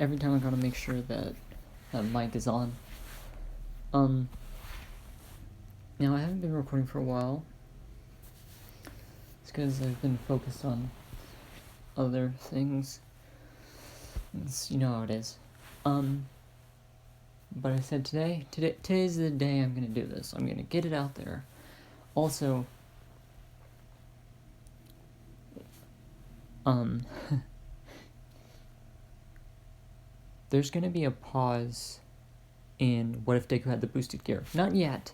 every time I gotta make sure that mic is on. Now I haven't been recording for a while. It's because I've been focused on other things. You know how it is. But I said today's the day I'm gonna do this. I'm gonna get it out there. Also, there's gonna be a pause in What If Deku Had the Boosted Gear. Not yet.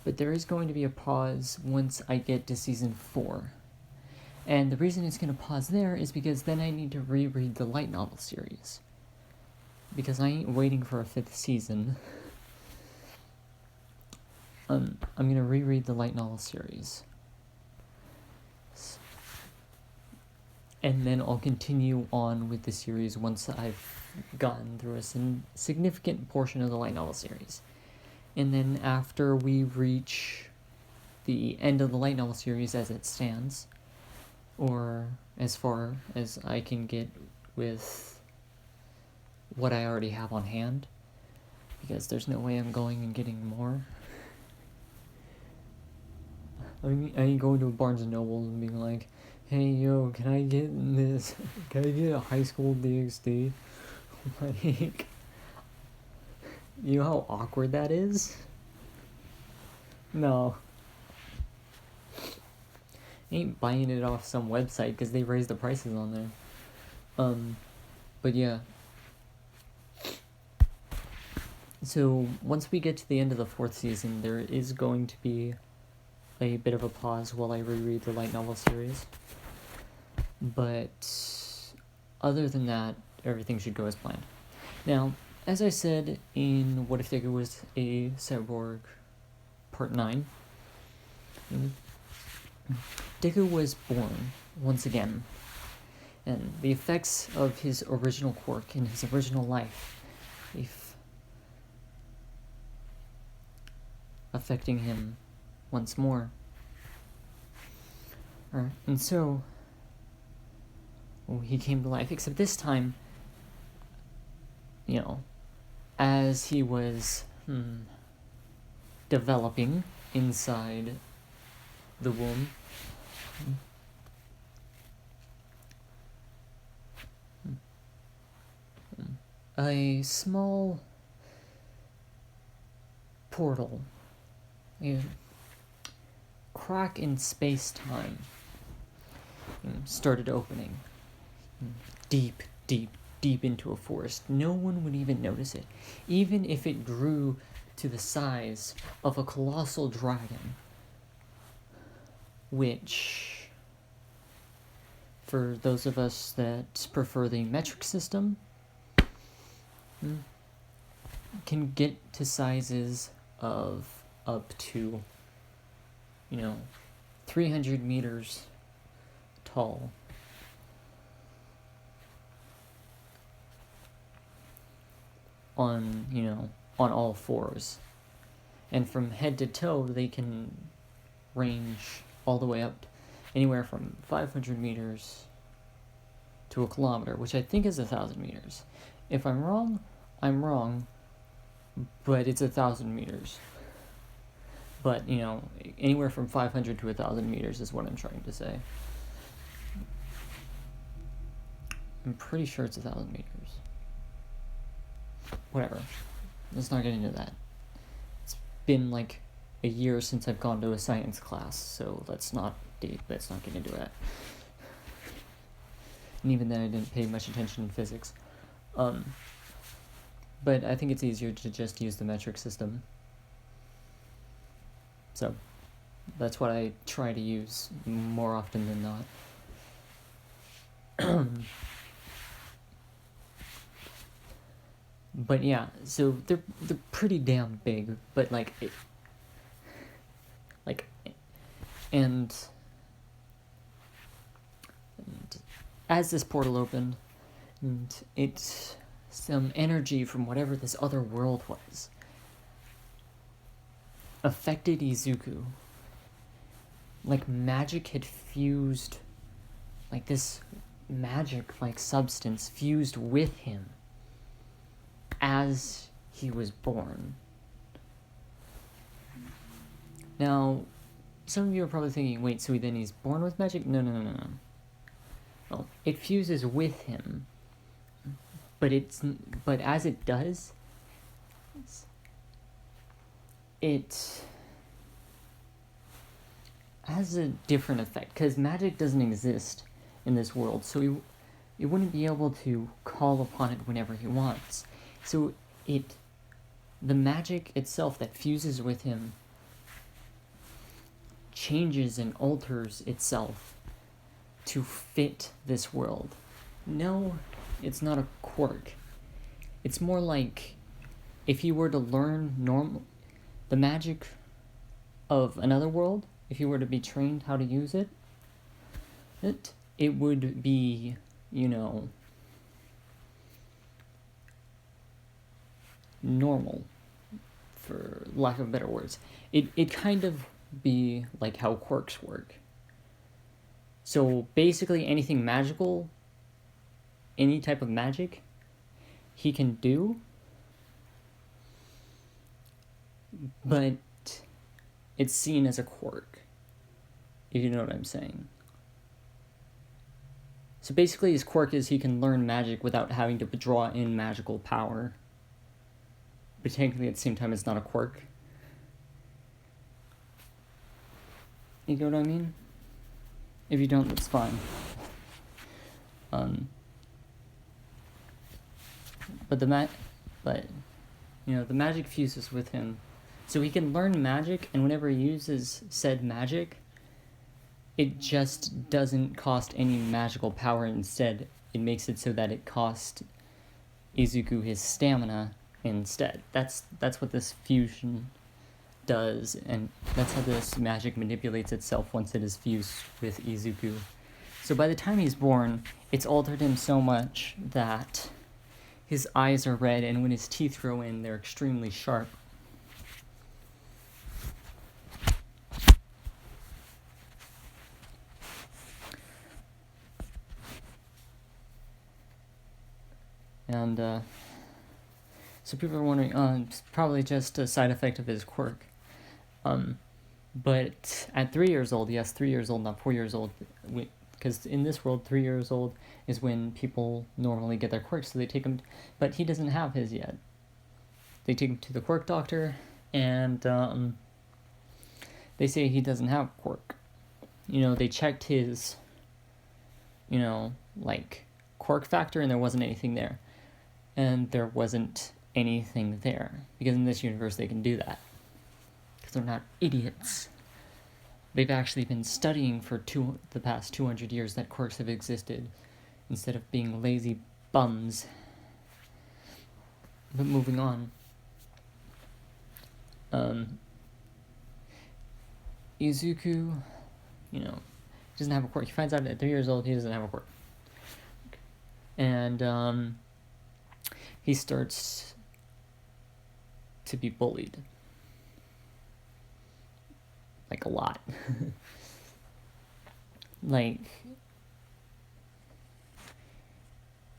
But there is going to be a pause once I get to season 4. And the reason it's going to pause there is because then I need to reread the light novel series. Because I ain't waiting for a 5th season. I'm going to reread the light novel series. And then I'll continue on with the series once I've gotten through a significant portion of the light novel series. And then after we reach the end of the light novel series as it stands, or as far as I can get with what I already have on hand, because there's no way I'm going and getting more. I ain't going to a Barnes & Noble and being like, hey, yo, can I get this? Can I get a high school DxD? Like, you know how awkward that is? No. I ain't buying it off some website because they raised the prices on there. But yeah. So, once we get to the end of the 4th season, there is going to be a bit of a pause while I reread the light novel series. But other than that, everything should go as planned. Now, as I said in What If Deku Was a Cyborg Part 9, Deku was born once again, and the effects of his original quirk in his original life affecting him once more. And so, he came to life, except this time, as he was developing inside the womb, a small portal, a crack in space-time, started opening deep into a forest. No one would even notice it, even if it grew to the size of a colossal dragon, which, for those of us that prefer the metric system, can get to sizes of up to 300 meters tall. On all fours. And from head to toe, they can range all the way up anywhere from 500 meters to a kilometer, which I think is 1,000 meters. If I'm wrong, I'm wrong, but it's 1,000 meters. But, anywhere from 500 to 1,000 meters is what I'm trying to say. I'm pretty sure it's 1,000 meters. Whatever. Let's not get into that. It's been like a year since I've gone to a science class, so let's not get into that. And even then I didn't pay much attention in physics. But I think it's easier to just use the metric system. So, that's what I try to use more often than not. But yeah, so they're pretty damn big, but and as this portal opened, and it's some energy from whatever this other world was affected Izuku. Like magic had fused, like this magic-like substance fused with him as he was born. Now, some of you are probably thinking, wait, so then he's born with magic? No. Well, it fuses with him, but as it does, it has a different effect, because magic doesn't exist in this world, so he wouldn't be able to call upon it whenever he wants. So the magic itself that fuses with him changes and alters itself to fit this world. No, it's not a quirk. It's more like if you were to learn the magic of another world, if you were to be trained how to use it would be, normal, for lack of better words. It kind of be like how quirks work. So basically anything magical, any type of magic he can do, but it's seen as a quirk, if you know what I'm saying. So basically his quirk is he can learn magic without having to draw in magical power. But technically at the same time it's not a quirk. You know what I mean? If you don't, that's fine. But the magic fuses with him, so he can learn magic, and whenever he uses said magic, it just doesn't cost any magical power. Instead, it makes it so that it costs Izuku his stamina instead. That's what this fusion does, and that's how this magic manipulates itself once it is fused with Izuku. So by the time he's born, it's altered him so much that his eyes are red, and when his teeth grow in, they're extremely sharp. And so people are wondering, it's probably just a side effect of his quirk. But at 3 years old, yes, 3 years old, not 4 years old, because in this world, 3 years old is when people normally get their quirks, so they take him, but he doesn't have his yet. They take him to the quirk doctor, and they say he doesn't have a quirk. They checked his, quirk factor, and there wasn't anything there. And there wasn't anything there, because in this universe they can do that. Because they're not idiots. They've actually been studying for the past 200 years that quirks have existed, instead of being lazy bums. But moving on. Izuku, doesn't have a quirk. He finds out at 3 years old he doesn't have a quirk. And, he starts to be bullied. Like, a lot.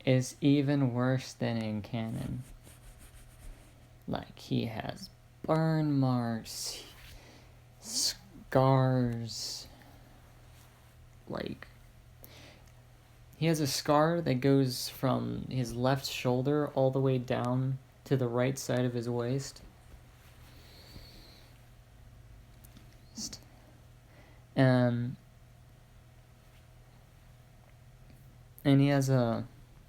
It's even worse than in canon. He has burn marks, scars. He has a scar that goes from his left shoulder all the way down to the right side of his waist. And he has a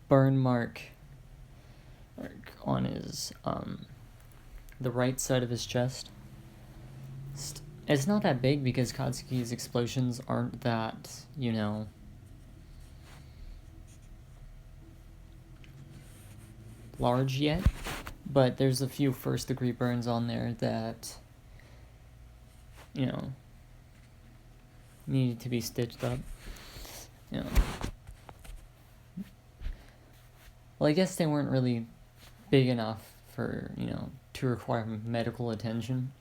burn mark on his the right side of his chest. It's not that big because Katsuki's explosions aren't that, large yet, but there's a few first degree burns on there that needed to be stitched up. Well, I guess they weren't really big enough for to require medical attention,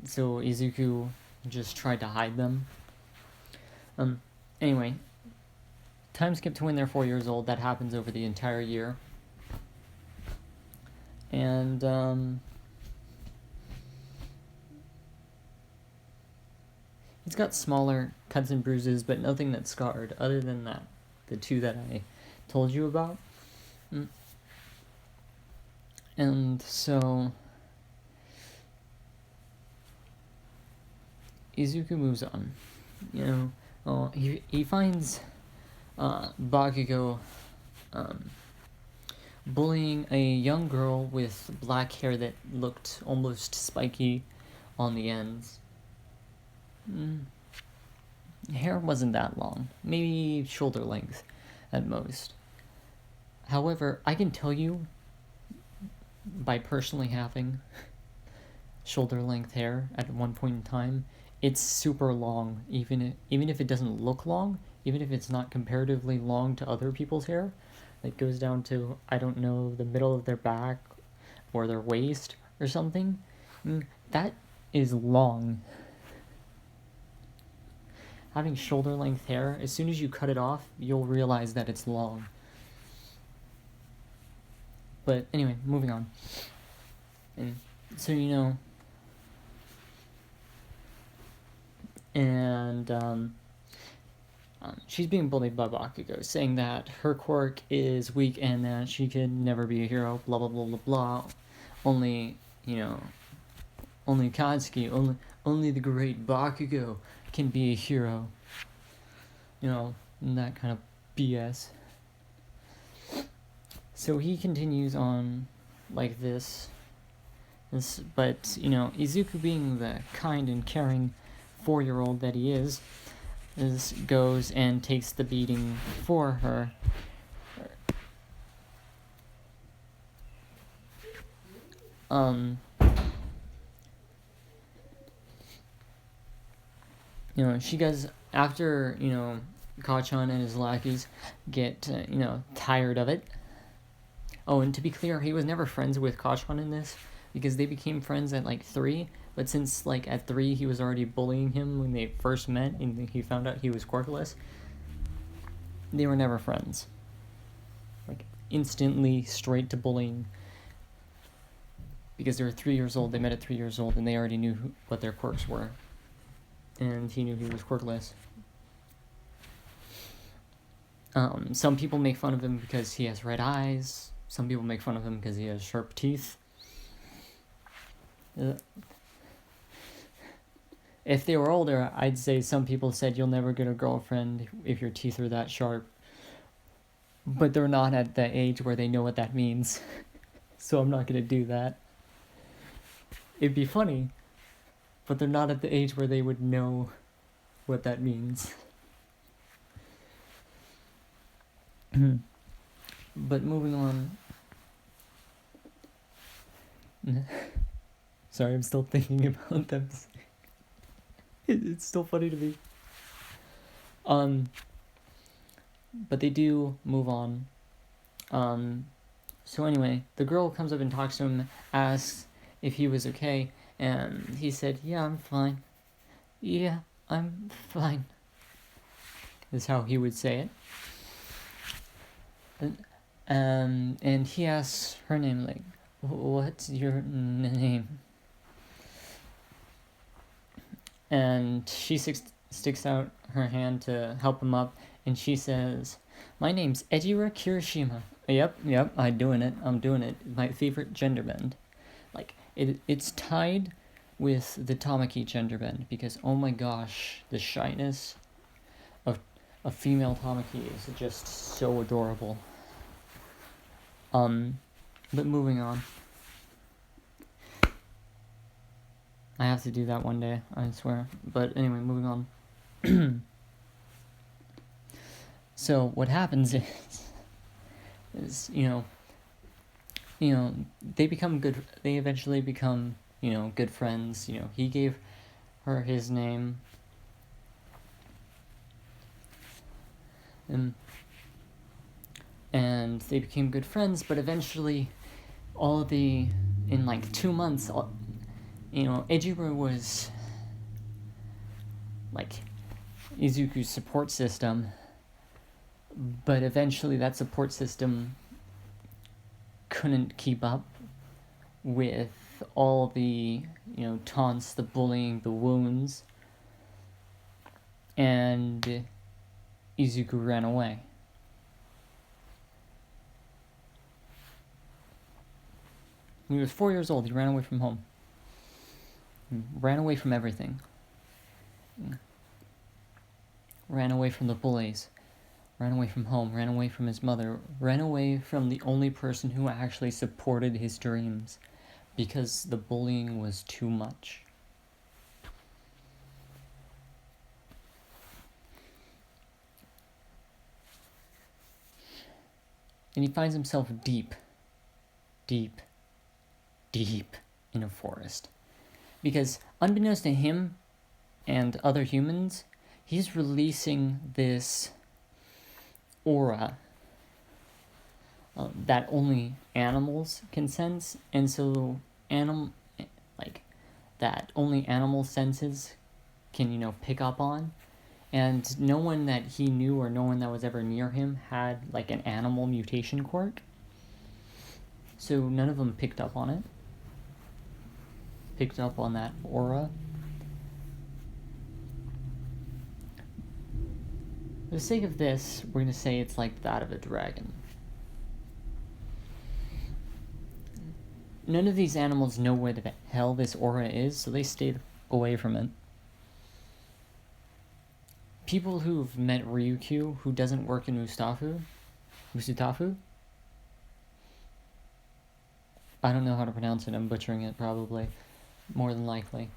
so Izuku just tried to hide them. Anyway, time skip to when they're 4 years old. That happens over the entire year. And he's got smaller cuts and bruises, but nothing that's scarred, other than that, the 2 that I told you about. And so Izuku moves on. He finds Bakugo bullying a young girl with black hair that looked almost spiky on the ends. Hair wasn't that long, maybe shoulder length at most. However, I can tell you, by personally having shoulder length hair at one point in time, it's super long, even if it doesn't look long, even if it's not comparatively long to other people's hair. It goes down to, I don't know, the middle of their back or their waist or something. That is long. Having shoulder length hair, as soon as you cut it off, you'll realize that it's long. But anyway, moving on. And so, she's being bullied by Bakugo, saying that her quirk is weak and that she could never be a hero, blah blah blah blah blah. Only Katsuki, only the great Bakugo can be a hero. And that kind of BS. So he continues on like this, but, Izuku, being the kind and caring 4-year-old that he is, goes and takes the beating for her. She goes after, Kachan and his lackeys get, tired of it. Oh, and to be clear, he was never friends with Kachan in this, because they became friends at, 3, but since, at 3, he was already bullying him when they first met, and he found out he was quirkless, they were never friends. Instantly straight to bullying, because they were 3 years old, they met at 3 years old, and they already knew what their quirks were, and he knew he was quirkless. Some people make fun of him because he has red eyes. Some people make fun of him because he has sharp teeth. If they were older, I'd say some people said you'll never get a girlfriend if your teeth are that sharp. But they're not at the age where they know what that means. So I'm not going to do that. It'd be funny, but they're not at the age where they would know what that means. But moving on. Sorry, I'm still thinking about them. It's still funny to me. But they do move on. So anyway, the girl comes up and talks to him, asks if he was okay, and he said, "Yeah, I'm fine. Yeah, I'm fine." Is how he would say it. And he asks her name, "What's your name?" And she sticks out her hand to help him up, and she says, "My name's Ejira Kirishima." Yep, I'm doing it. My favorite gender bend. It's tied with the Tamaki gender bend, because oh my gosh, the shyness of a female Tamaki is just so adorable. But moving on. I have to do that one day, I swear. But anyway, moving on. So what happens is they become good. They eventually become good friends. He gave her his name, and they became good friends. But eventually, in 2 months, Ejiro was Izuku's support system. But eventually that support system couldn't keep up with all the, taunts, the bullying, the wounds, and Izuku ran away. When he was 4 years old, he ran away from home. He ran away from everything. Ran away from the bullies. Ran away from home. Ran away from his mother. Ran away from the only person who actually supported his dreams. Because the bullying was too much. And he finds himself deep in a forest. Because unbeknownst to him and other humans, he's releasing this aura that only animals can sense, and so that only animal senses can pick up on. And no one that he knew or no one that was ever near him had like an animal mutation quirk, so none of them picked up on it. Picked up on that aura. For the sake of this, we're going to say it's like that of a dragon. None of these animals know where the hell this aura is, so they stayed away from it. People who've met Ryukyu, who doesn't work in Usutafu? I don't know how to pronounce it, I'm butchering it probably. More than likely.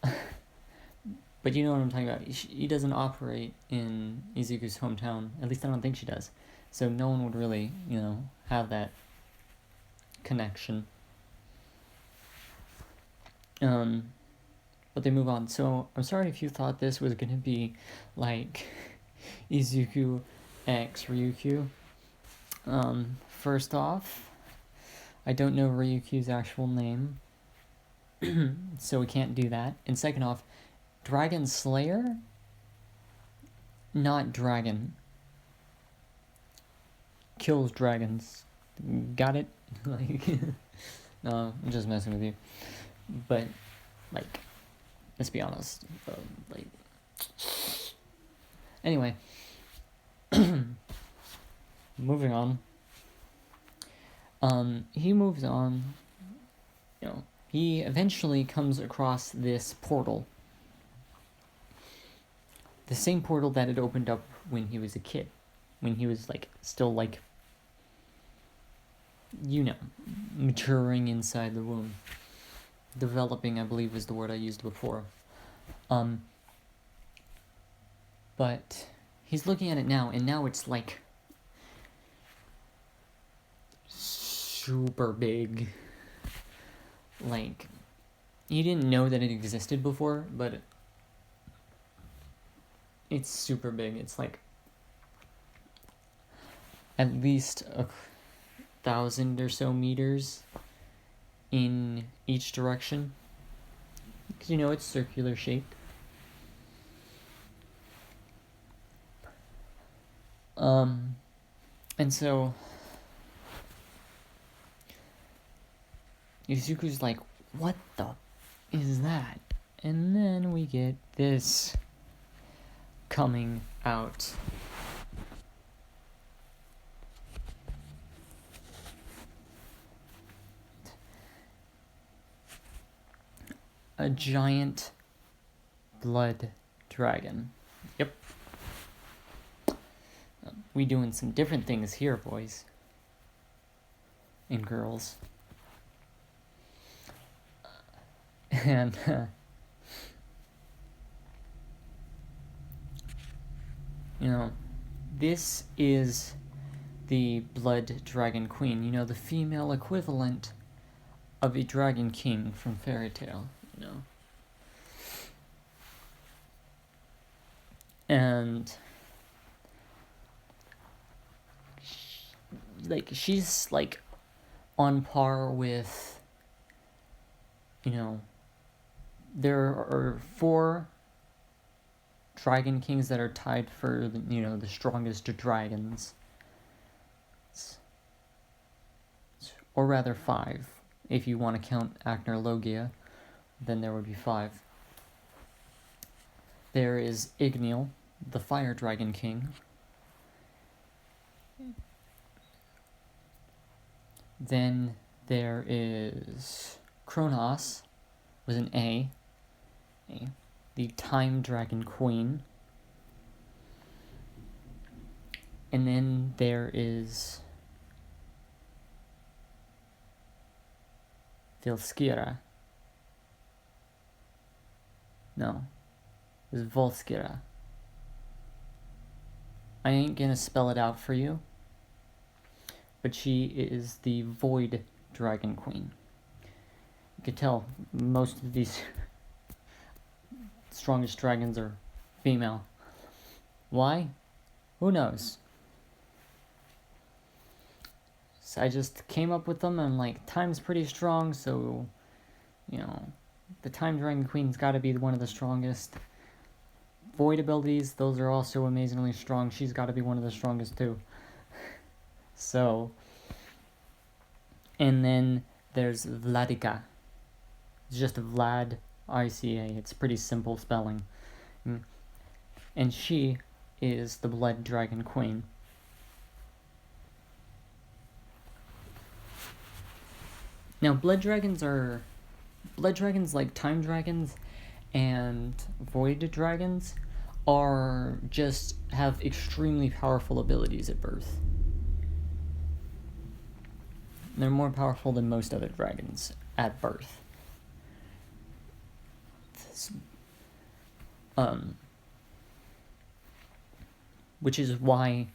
But you know what I'm talking about. He doesn't operate in Izuku's hometown. At least I don't think she does. So no one would really, have that connection. But they move on. So I'm sorry if you thought this was going to be like Izuku x Ryukyu. First off, I don't know Ryukyu's actual name. So we can't do that. And second off, Dragon Slayer? Not dragon. Kills dragons. Got it? No, I'm just messing with you. But, let's be honest. Anyway. Moving on. He moves on. He eventually comes across this portal. The same portal that had opened up when he was a kid. When he was, still, maturing inside the womb. Developing, I believe, was the word I used before. But he's looking at it now, and now it's, super big. He didn't know that it existed before, but it's super big. It's at least 1,000 or so meters in each direction. Because it's circular shaped. And so Izuku's like, what the is that? And then we get this coming out. A giant blood dragon. Yep. We doing some different things here, boys and girls. And this is the Blood Dragon Queen, the female equivalent of a Dragon King from Fairy Tail, And she's on par with, there are 4 dragon kings that are tied for, the strongest dragons. Or rather 5. If you want to count Acnar Logia, then there would be 5. There is Igneal, the Fire Dragon King. Then there is Kronos, with an A, the Time Dragon Queen. And then there is Vilskira. No, it's Volskira. I ain't gonna spell it out for you, but she is the Void Dragon Queen. You could tell most of these strongest dragons are female. Why? Who knows? So I just came up with them, and like, Time's pretty strong, so, the Time Dragon Queen's gotta be one of the strongest. Void abilities, those are also amazingly strong. She's gotta be one of the strongest too. So, and then there's Vladika. It's just Vlad, I-C-A. It's pretty simple spelling. And she is the Blood Dragon Queen. Now, blood dragons, like time dragons and void dragons, have extremely powerful abilities at birth. They're more powerful than most other dragons at birth. Which is why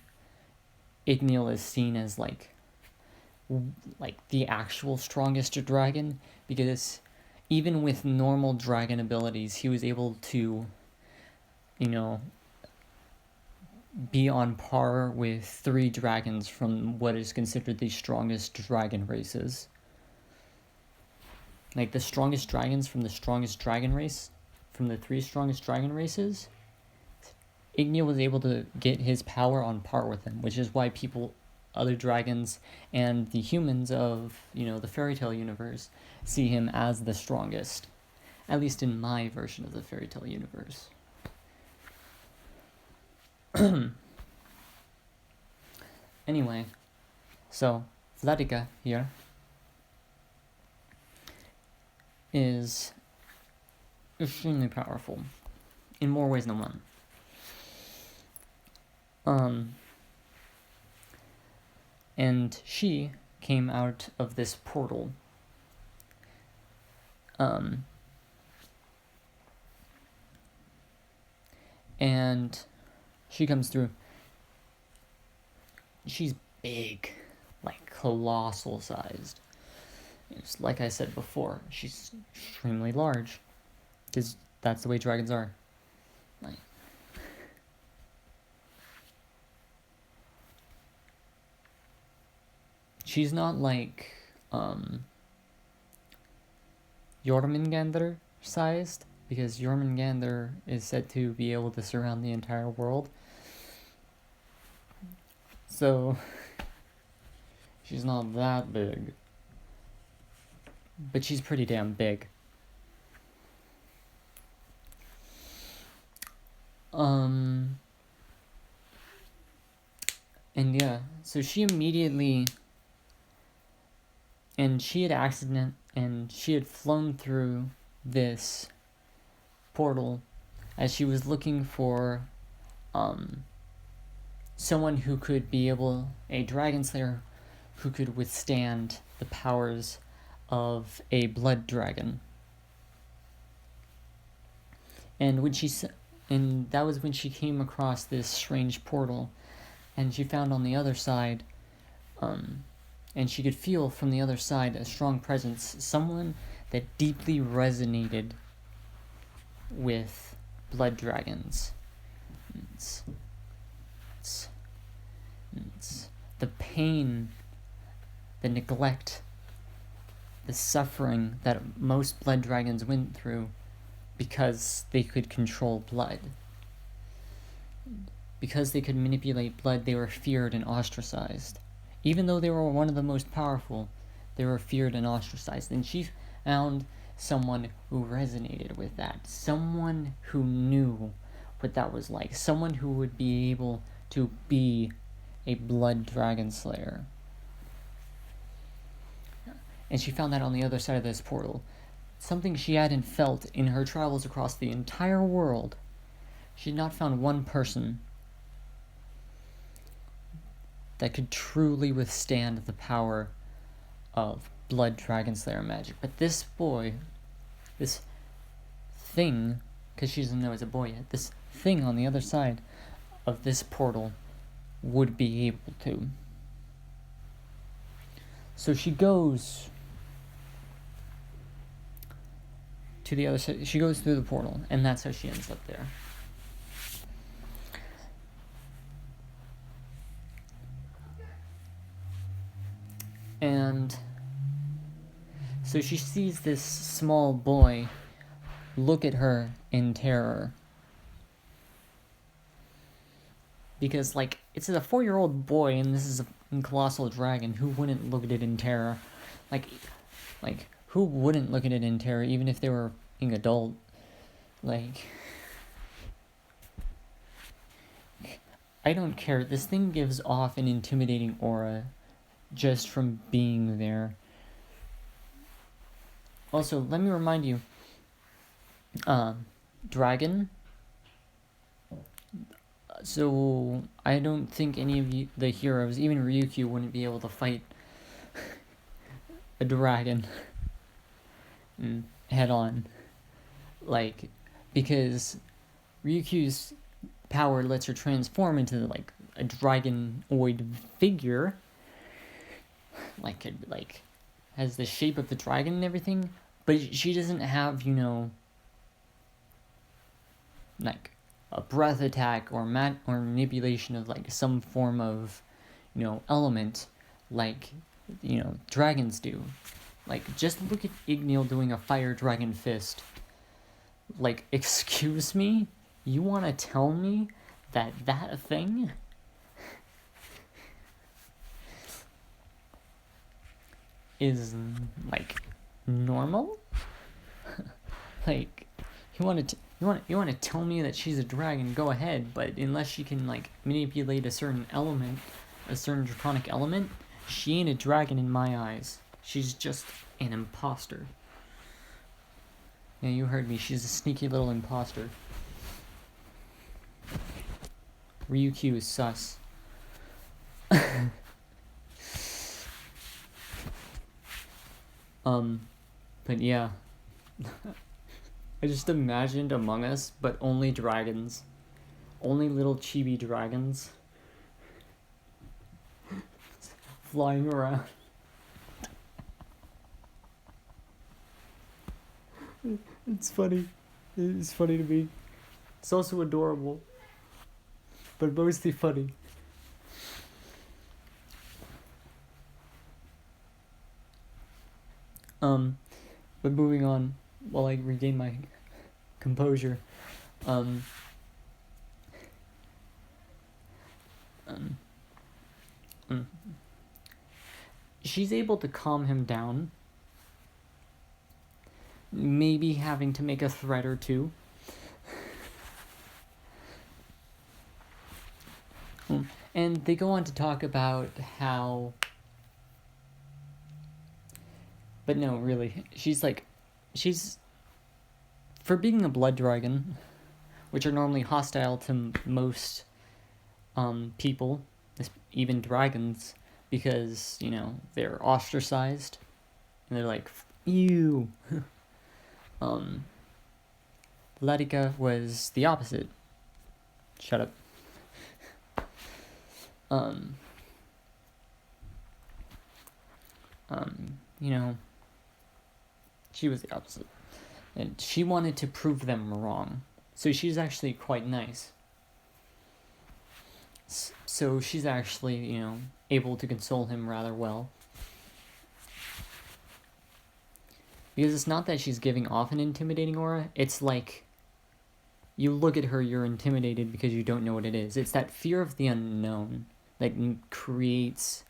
Igneal is seen as like the actual strongest dragon, because even with normal dragon abilities, he was able to, be on par with 3 dragons from what is considered the strongest dragon races. Like, the strongest dragons from the strongest dragon race, from the 3 strongest dragon races, Igneal was able to get his power on par with them, which is why other dragons, and the humans of, the fairy tale universe see him as the strongest. At least in my version of the fairy tale universe. Anyway, so Vladika here is extremely powerful in more ways than one. And she came out of this portal. And she comes through. She's big, like colossal sized. It's like I said before, she's extremely large, because that's the way dragons are. Like, she's not like Jormungandr sized, because Jormungandr is said to be able to surround the entire world. So, she's not that big. But she's pretty damn big. And yeah, so she immediately... And she had flown through this portal as she was looking for someone who could be a dragon slayer who could withstand the powers of a blood dragon. And that was when she came across this strange portal, and she found on the other side, and she could feel from the other side a strong presence, someone that deeply resonated with blood dragons. It's the pain, the neglect, the suffering that most blood dragons went through because they could control blood. because they could manipulate blood, they were feared and ostracized. Even though they were one of the most powerful, they were feared and ostracized. And she found someone who resonated with that. Someone who knew what that was like. Someone who would be able to be a blood dragon slayer. And she found that on the other side of this portal. Something she hadn't felt in her travels across the entire world. She had not found one person that could truly withstand the power of blood dragon slayer magic. But this boy, this thing, because she doesn't know it's a boy yet, this thing on the other side of this portal would be able to. So she goes to the other side. She goes through the portal, and that's how she ends up there. And so she sees this small boy look at her in terror. Because, like, it's a 4-year-old boy, and this is a colossal dragon. Who wouldn't look at it in terror? Like, who wouldn't look at it in terror, even if they were being adult? Like, I don't care. This thing gives off an intimidating aura just from being there. Also, let me remind you, dragon. So I don't think any of you, the heroes, even Ryukyu, wouldn't be able to fight a dragon head on. Like, because Ryukyu's power lets her transform into, like, a dragonoid figure. Like, has the shape of the dragon and everything. But she doesn't have, like, a breath attack or manipulation of, like, some form of, element like, dragons do. Like, just look at Igneel doing a fire dragon fist. Like, excuse me? You want to tell me that thing is, like, normal? Like, you want to tell me that she's a dragon? Go ahead, but unless she can, like, manipulate a certain element, a certain draconic element, she ain't a dragon in my eyes. She's just an imposter. Yeah, you heard me. She's a sneaky little imposter. Ryukyu is sus. But yeah. I just imagined Among Us, but only dragons. Only little chibi dragons. Flying around. It's funny. It's funny to me. It's also adorable. But mostly funny. But moving on, while I regain my composure, she's able to calm him down, maybe having to make a threat or two. And they go on to talk about how... But no, really, she's, for being a blood dragon, which are normally hostile to most, people, even dragons, because, they're ostracized, and they're like, ew. Vladika was the opposite. Shut up. She was the opposite. And she wanted to prove them wrong. So she's actually quite nice. So she's actually, able to console him rather well. Because it's not that she's giving off an intimidating aura, it's like you look at her, you're intimidated because you don't know what it is. It's that fear of the unknown that creates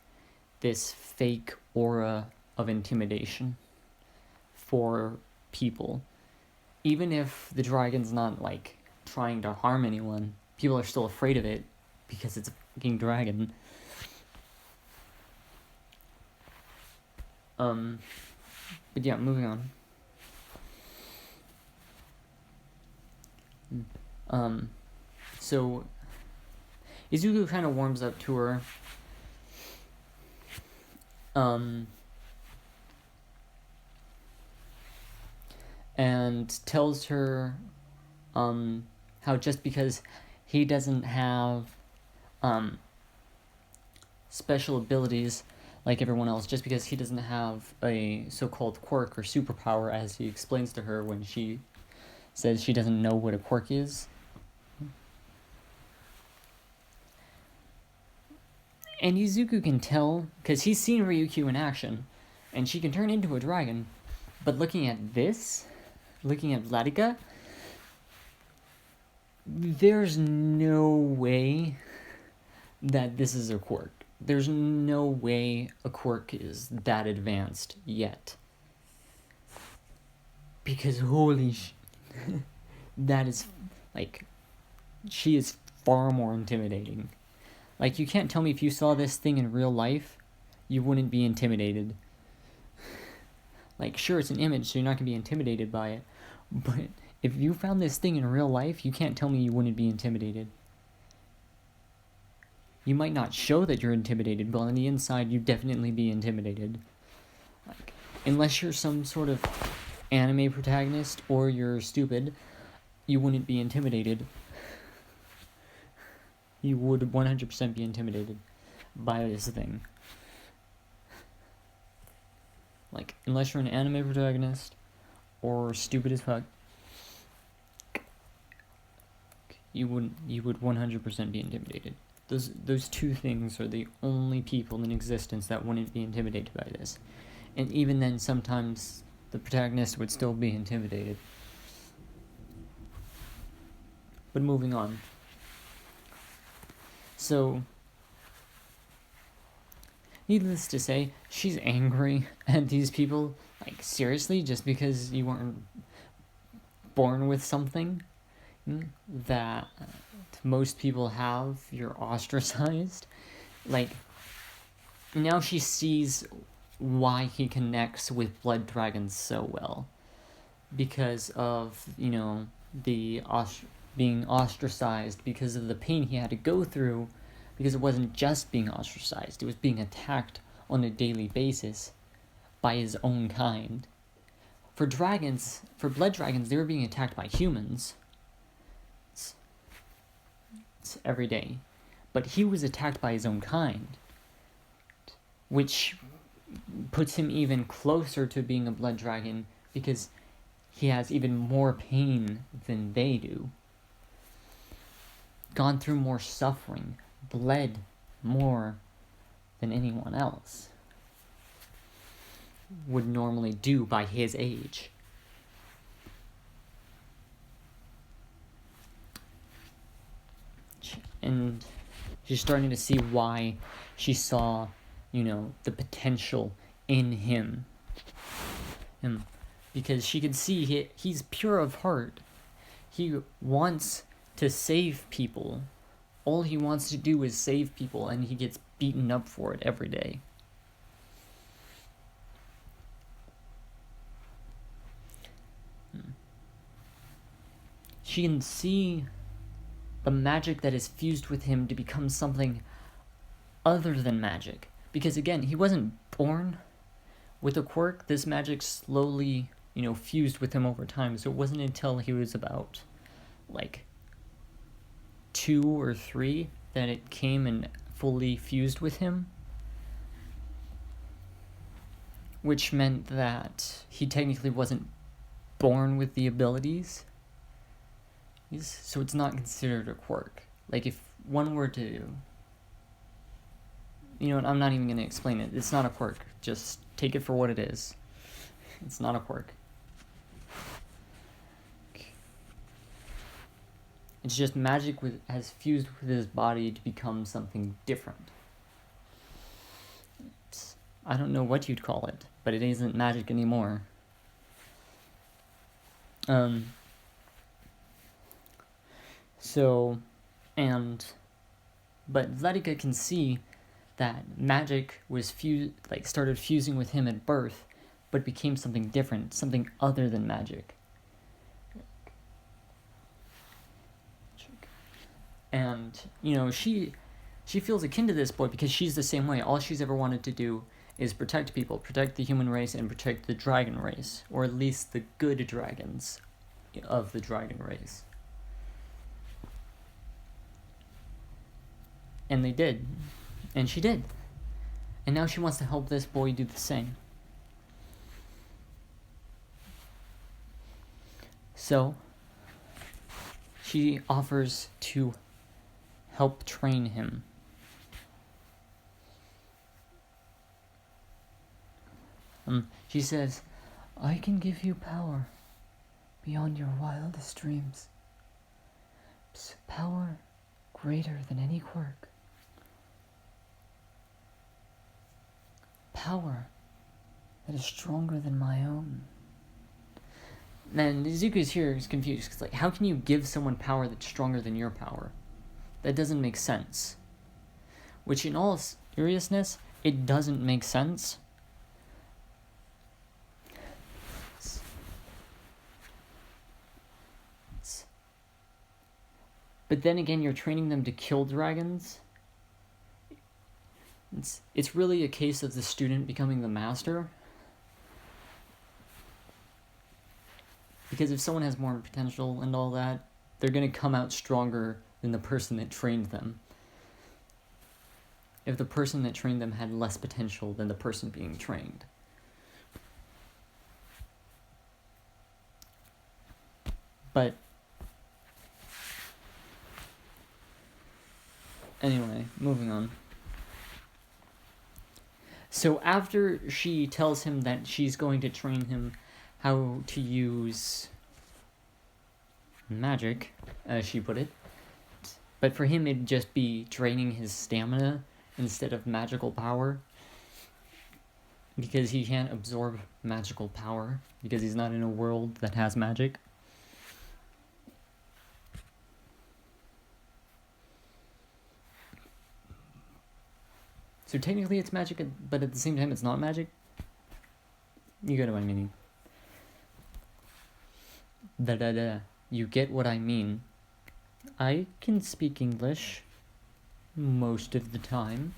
this fake aura of intimidation for people. Even if the dragon's not, like, trying to harm anyone, people are still afraid of it because it's a fucking dragon. But yeah, moving on. So Izuku kind of warms up to her. And tells her, how just because he doesn't have, special abilities like everyone else, just because he doesn't have a so-called quirk or superpower, as he explains to her when she says she doesn't know what a quirk is. And Izuku can tell, because he's seen Ryukyu in action, and she can turn into a dragon, but looking at Vladika, there's no way that this is a quirk. There's no way a quirk is that advanced yet. Because holy that is, like, she is far more intimidating. Like, you can't tell me if you saw this thing in real life, you wouldn't be intimidated. Like, sure, it's an image, so you're not going to be intimidated by it. But if you found this thing in real life, you can't tell me you wouldn't be intimidated. You might not show that you're intimidated, but on the inside, you'd definitely be intimidated. Like, unless you're some sort of anime protagonist or you're stupid, you wouldn't be intimidated. You would 100% be intimidated by this thing. Like, unless you're an anime protagonist or stupid as fuck, you would 100% be intimidated. Those two things are the only people in existence that wouldn't be intimidated by this. And even then, sometimes the protagonist would still be intimidated. But moving on. So, needless to say, she's angry at these people. Like, seriously? Just because you weren't born with something that most people have, you're ostracized? Like, now she sees why he connects with blood dragons so well. Because of, being ostracized, because of the pain he had to go through, because it wasn't just being ostracized, it was being attacked on a daily basis by his own kind. For blood dragons, they were being attacked by humans. It's every day. But he was attacked by his own kind, which puts him even closer to being a blood dragon, because he has even more pain than they do. Gone through more suffering, bled more than anyone else would normally do by his age. And she's starting to see why she saw, the potential in him. Because she could see he's pure of heart. He wants to save people. All he wants to do is save people, and he gets beaten up for it every day. She can see the magic that is fused with him to become something other than magic. Because again, he wasn't born with a quirk. This magic slowly, fused with him over time. So it wasn't until he was about, 2 or 3 that it came and fully fused with him. Which meant that he technically wasn't born with the abilities. So it's not considered a quirk. Like, if one were to... I'm not even going to explain it. It's not a quirk. Just take it for what it is. It's not a quirk. It's just magic has fused with his body to become something different. I don't know what you'd call it, but it isn't magic anymore. But Vladika can see that magic was started fusing with him at birth, but became something different, something other than magic. And, she feels akin to this boy because she's the same way. All she's ever wanted to do is protect people, protect the human race, and protect the dragon race, or at least the good dragons of the dragon race. And they did. And she did. And now she wants to help this boy do the same. So, she offers to help train him. She says, I can give you power beyond your wildest dreams. Power greater than any quirk. Power that is stronger than my own. And Izuku's here is confused. It's like, how can you give someone power that's stronger than your power? That doesn't make sense. Which, in all seriousness, it doesn't make sense. But then again, you're training them to kill dragons. It's really a case of the student becoming the master. Because if someone has more potential and all that, they're going to come out stronger than the person that trained them. If the person that trained them had less potential than the person being trained. But anyway, moving on. So after she tells him that she's going to train him how to use magic, as she put it, but for him it'd just be draining his stamina instead of magical power, because he can't absorb magical power, because he's not in a world that has magic. So technically it's magic, but at the same time it's not magic. You get what I mean. You get what I mean. I can speak English most of the time.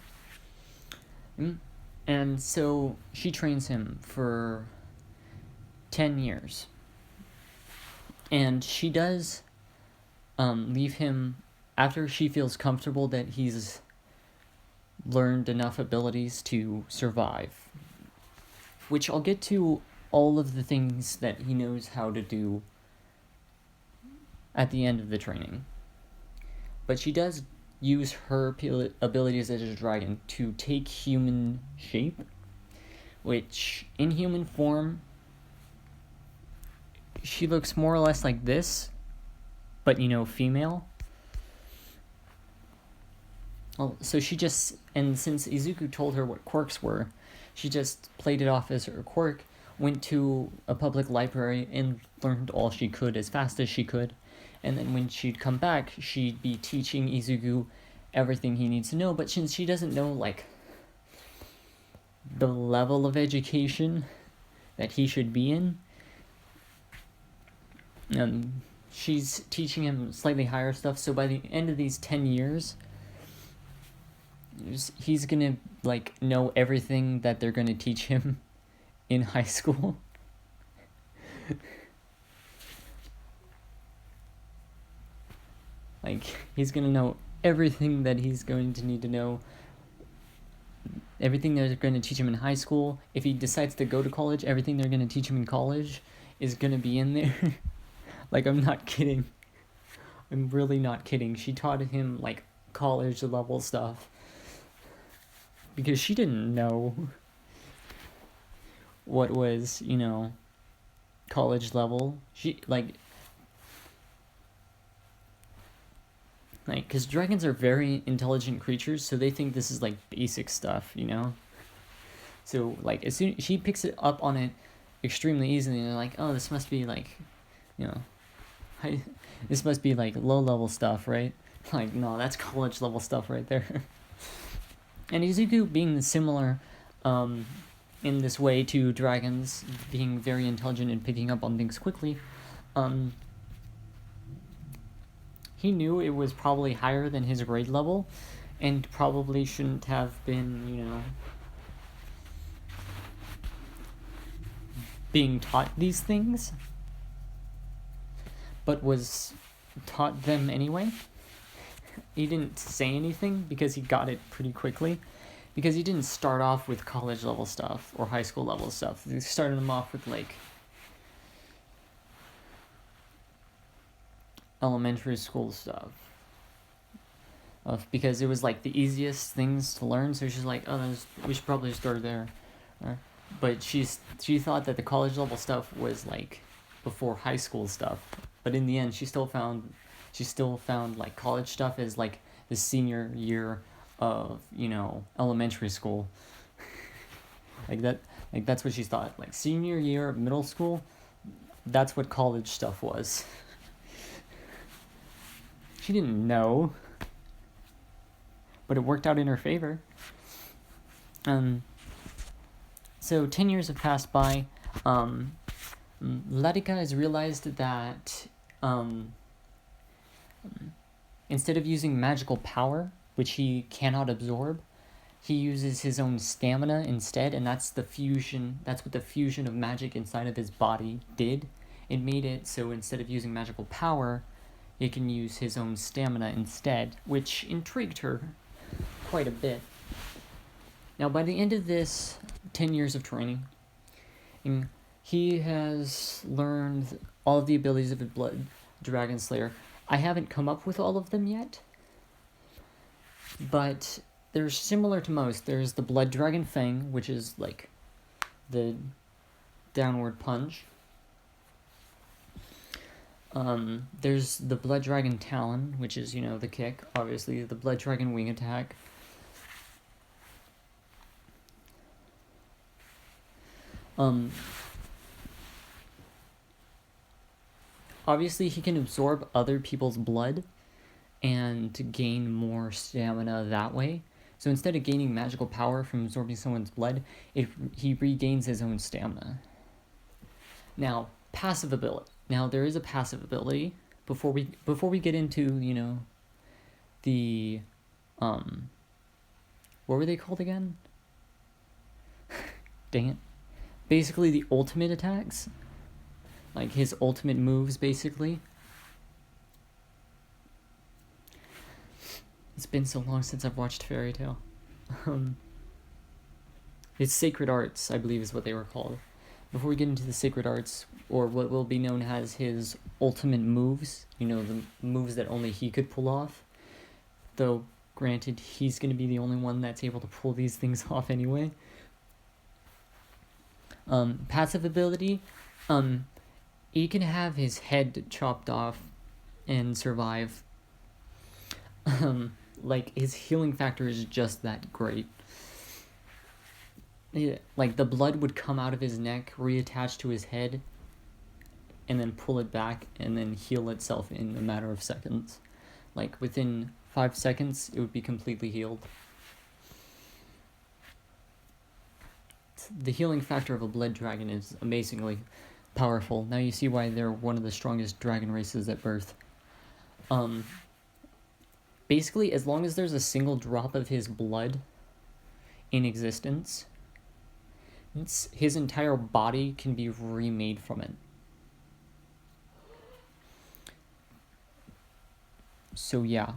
And so she trains him for 10 years. And she does leave him after she feels comfortable that he's learned enough abilities to survive. Which I'll get to all of the things that he knows how to do at the end of the training. But she does use her abilities as a dragon to take human shape, which in human form she looks more or less like this, but female. So she just, and since Izuku told her what quirks were, she just played it off as her quirk, went to a public library and learned all she could as fast as she could. And then when she'd come back, she'd be teaching Izuku everything he needs to know. But since she doesn't know, the level of education that he should be in, she's teaching him slightly higher stuff. So by the end of these 10 years, he's gonna, know everything that they're gonna teach him in high school. He's gonna know everything that he's going to need to know. Everything they're going to teach him in high school. If he decides to go to college, everything they're going to teach him in college is going to be in there. I'm not kidding. I'm really not kidding. She taught him, college level stuff. Because she didn't know what was, college level. She, Like, because dragons are very intelligent creatures, so they think this is like basic stuff, you know? So, like, as soon she picks it up on it extremely easily, and they're like, oh, this must be like, you know, this must be like low level stuff, right? Like, no, that's college level stuff right there. And Izuku being similar in this way to dragons, being very intelligent and picking up on things quickly, he knew it was probably higher than his grade level, and probably shouldn't have been, you know, being taught these things, but was taught them anyway. He didn't say anything because he got it pretty quickly, because he didn't start off with college level stuff or high school level stuff. He started him off with like elementary school stuff, because it was like the easiest things to learn. So she's like, oh, we should probably start there. But she thought that the college level stuff was like before high school stuff. But in the end, she still found like college stuff as like the senior year of, you know, elementary school. Like that's what she thought. Like senior year of middle school, that's what college stuff was. She didn't know, but it worked out in her favor. So 10 years have passed by. Ladika has realized that instead of using magical power, which he cannot absorb, he uses his own stamina instead, and that's what the fusion of magic inside of his body did. It made it so instead of using magical power, he can use his own stamina instead, which intrigued her quite a bit. Now, by the end of this 10 years of training, he has learned all of the abilities of a blood dragon slayer. I haven't come up with all of them yet, but they're similar to most. There's the blood dragon fang, which is like the downward punch. There's the blood dragon talon, which is, you know, the kick. Obviously, the blood dragon wing attack. Obviously, he can absorb other people's blood and to gain more stamina that way. So instead of gaining magical power from absorbing someone's blood, he regains his own stamina. Now, passive ability. Now, there is a passive ability. Before we get into, you know, the what were they called again? Dang it. Basically, the ultimate attacks. Like, his ultimate moves, basically. It's been so long since I've watched Fairy Tail. His sacred arts, I believe, is what they were called. Before we get into the sacred arts, or what will be known as his ultimate moves, you know, the moves that only he could pull off. Though, granted, he's going to be the only one that's able to pull these things off anyway. Passive ability, he can have his head chopped off and survive. Like, his healing factor is just that great. Like, the blood would come out of his neck, reattach to his head, and then pull it back, and then heal itself in a matter of seconds. Like, within 5 seconds, it would be completely healed. The healing factor of a blood dragon is amazingly powerful. Now you see why they're one of the strongest dragon races at birth. Basically, as long as there's a single drop of his blood in existence, his entire body can be remade from it. So yeah,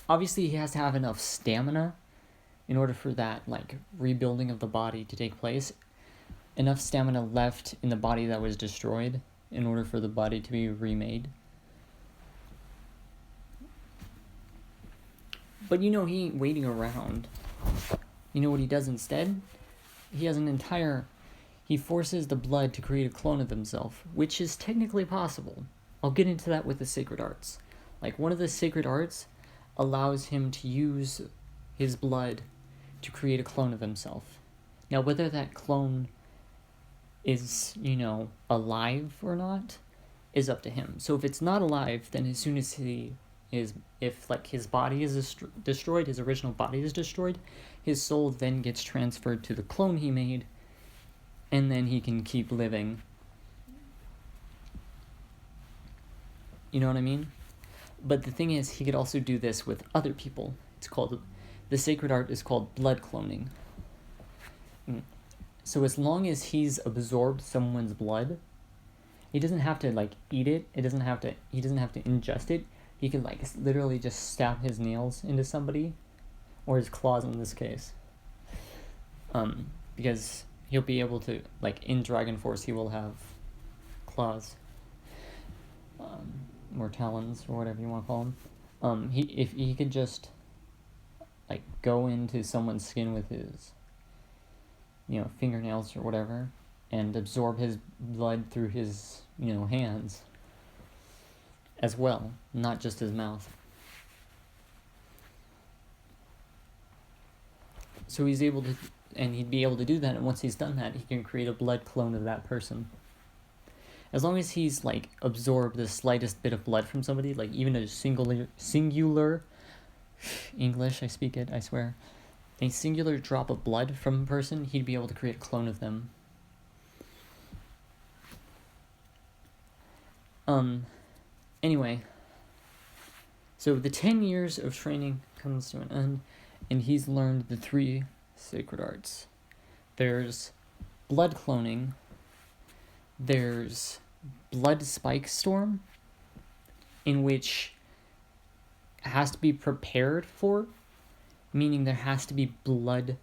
obviously he has to have enough stamina in order for that, like, rebuilding of the body to take place. Enough stamina left in the body that was destroyed in order for the body to be remade. But you know, he ain't waiting around. You know what he does instead? He forces the blood to create a clone of himself, which is technically possible. I'll get into that with the sacred arts. Like, one of the sacred arts allows him to use his blood to create a clone of himself. Now, whether that clone is, alive or not is up to him. So if it's not alive, then as soon as if his body is destroyed, his original body is destroyed, his soul then gets transferred to the clone he made, and then he can keep living. You know what I mean? But the thing is, he could also do this with other people. The sacred art is called blood cloning. So as long as he's absorbed someone's blood, he doesn't have to eat it. He doesn't have to ingest it. He can literally just stab his nails into somebody, or his claws in this case. Because he'll be able to, in Dragon Force, he will have claws, or talons, or whatever you want to call them. If he could just go into someone's skin with his fingernails or whatever, and absorb his blood through his hands as well, not just his mouth. So he'd be able to do that, and once he's done that, he can create a blood clone of that person. As long as he's absorbed the slightest bit of blood from somebody, even a singular English, I speak it, I swear, a singular drop of blood from a person, he'd be able to create a clone of them. Anyway, so the 10 years of training comes to an end, and he's learned the 3 sacred arts. There's blood cloning, there's blood spike storm, in which has to be prepared for, meaning there has to be blood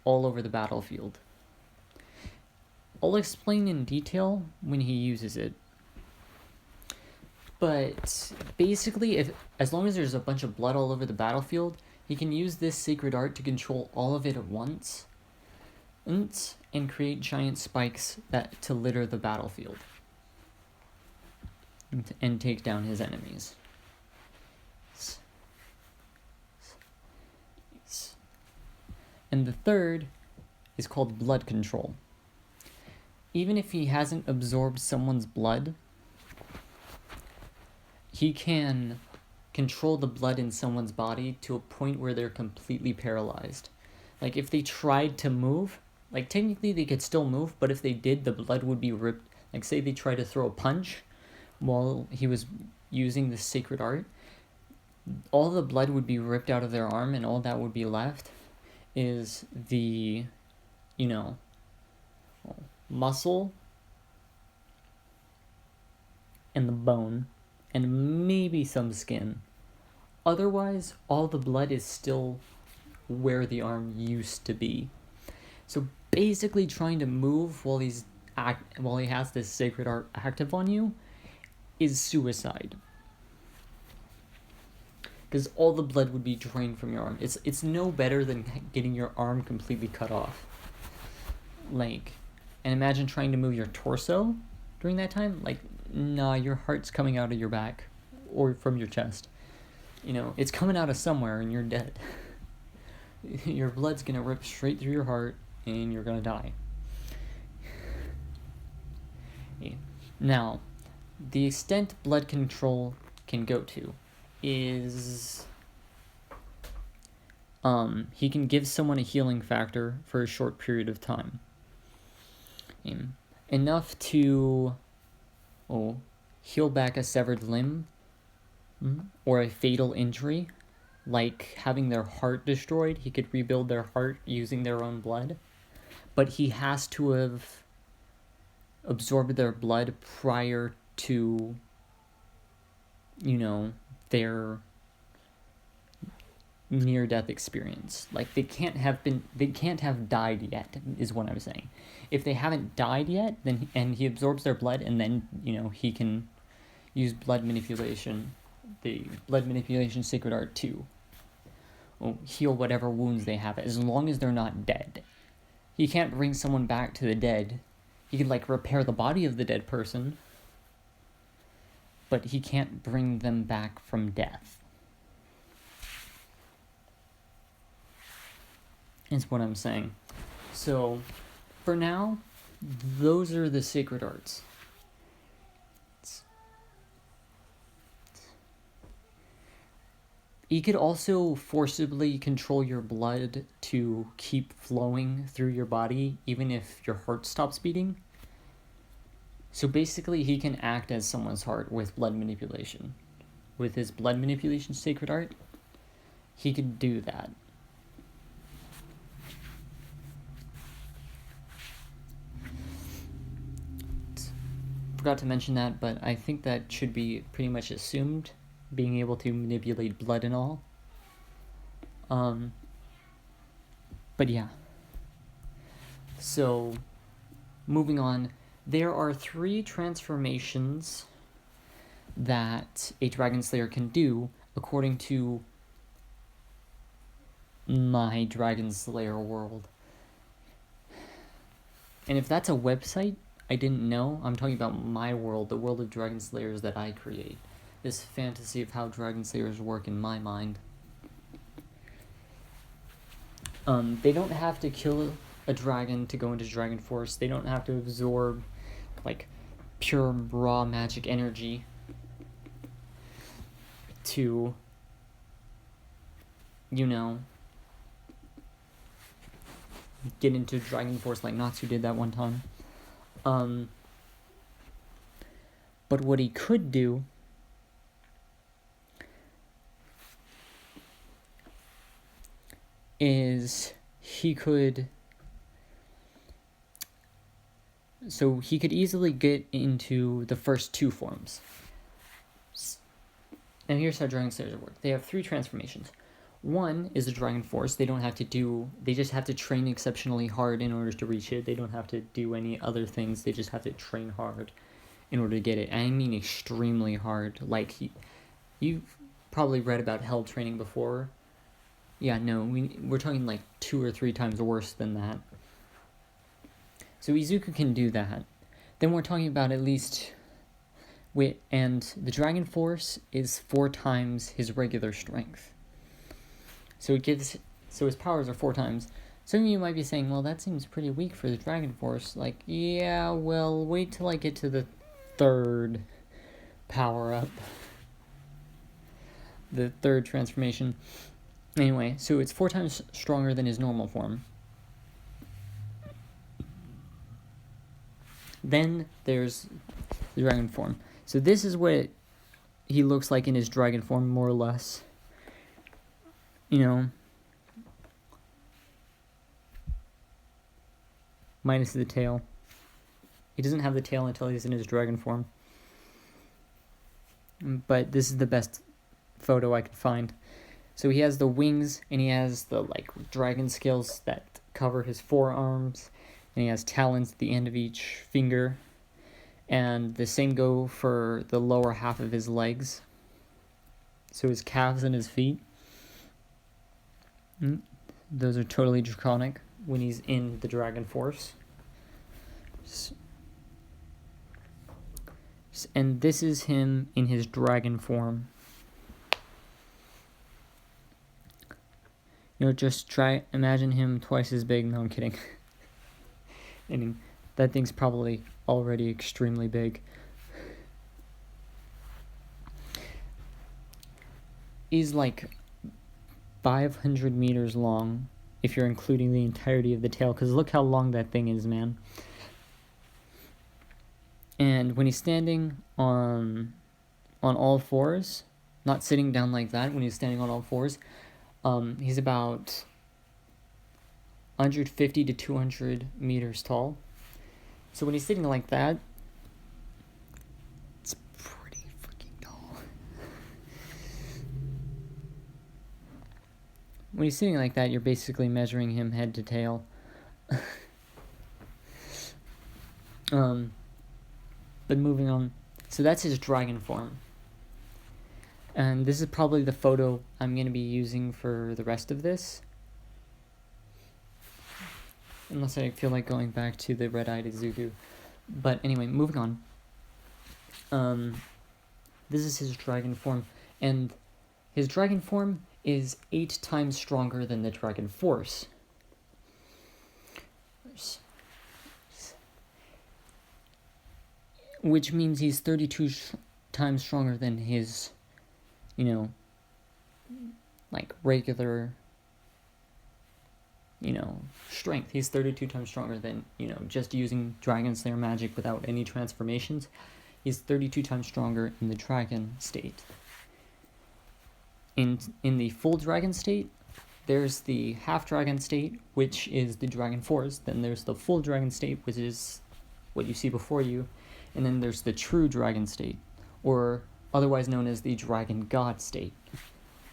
all over the battlefield. I'll explain in detail when he uses it. But basically, as long as there's a bunch of blood all over the battlefield, he can use this sacred art to control all of it at once, and create giant spikes to litter the battlefield and take down his enemies. And the third is called blood control. Even if he hasn't absorbed someone's blood, he can control the blood in someone's body to a point where they're completely paralyzed. If they tried to move, technically they could still move, but if they did, the blood would be ripped. Say they tried to throw a punch while he was using the sacred art, all the blood would be ripped out of their arm, and all that would be left is the, muscle and the bone, and maybe some skin. Otherwise, all the blood is still where the arm used to be. So basically, trying to move while he has this sacred art active on you is suicide, because all the blood would be drained from your arm. It's no better than getting your arm completely cut off. And imagine trying to move your torso during that time. Nah, your heart's coming out of your back or from your chest. It's coming out of somewhere, and you're dead. Your blood's gonna rip straight through your heart, and you're gonna die. Yeah. Now, the extent blood control can go to is he can give someone a healing factor for a short period of time, enough to heal back a severed limb, or a fatal injury, like having their heart destroyed. He could rebuild their heart using their own blood, but he has to have absorbed their blood prior to their near-death experience. They can't have died yet, is what I'm saying. If they haven't died yet, then and he absorbs their blood, and then he can use blood manipulation, the blood manipulation sacred art to heal whatever wounds they have, as long as they're not dead. He can't bring someone back to the dead. He can repair the body of the dead person, but he can't bring them back from death. is what I'm saying. So, for now, those are the sacred arts. You could also forcibly control your blood to keep flowing through your body, even if your heart stops beating. So basically, he can act as someone's heart with blood manipulation. With his blood manipulation sacred art, he could do that. Forgot to mention that, but I think that should be pretty much assumed, being able to manipulate blood and all. But yeah. So, moving on, there are 3 transformations that a Dragon Slayer can do according to my Dragon Slayer world. And if that's a website, I didn't know. I'm talking about my world, the world of Dragon Slayers that I create. This fantasy of how Dragon Slayers work in my mind. They don't have to kill a dragon to go into Dragon Force. They don't have to absorb, like, pure raw magic energy to, you know, get into Dragon Force like Natsu did that one time. But what he could do is he could easily get into the first 2 forms. And here's how Dragon Slayers work. They have 3 transformations. One is the Dragon Force. They just have to train exceptionally hard in order to reach it. They don't have to do any other things. They just have to train hard in order to get it. I mean extremely hard. Like, you've probably read about hell training before. Yeah, no, we're talking like 2 or 3 times worse than that. So Izuku can do that. Then we're talking about at least... and the Dragon Force is 4 times his regular strength. So his powers are 4 times. Some of you might be saying, well, that seems pretty weak for the Dragon Force. Like, yeah, well, wait till I get to the 3rd power-up. The 3rd transformation. Anyway, so it's 4 times stronger than his normal form. Then there's the dragon form. So this is what he looks like in his dragon form, more or less. You know, minus the tail. He doesn't have the tail until he's in his dragon form. But this is the best photo I could find. So he has the wings, and he has the, like, dragon scales that cover his forearms, and he has talons at the end of each finger, and the same go for the lower half of his legs, so his calves and his feet. Those are totally draconic when he's in the Dragon Force. And this is him in his dragon form. You know, just imagine him twice as big. No, I'm kidding. I mean, that thing's probably already extremely big. He's like 500 meters long, if you're including the entirety of the tail, because look how long that thing is, man. And when he's standing on all fours, not sitting down like that, when he's standing on all fours, he's about 150 to 200 meters tall. So when he's sitting like that, it's pretty freaking tall. When he's sitting like that, you're basically measuring him head to tail. But moving on. So that's his dragon form. And this is probably the photo I'm going to be using for the rest of this. Unless I feel like going back to the red-eyed Izuku. But anyway, moving on. This is his dragon form. And his dragon form is 8 times stronger than the Dragon Force. Force. Which means he's 32 times stronger than his, like, regular, strength. He's 32 times stronger than, just using Dragon Slayer magic without any transformations. He's 32 times stronger in the dragon state. In the full dragon state, there's the half dragon state, which is the Dragon Force. Then there's the full dragon state, which is what you see before you. And then there's the true dragon state, or otherwise known as the Dragon God state,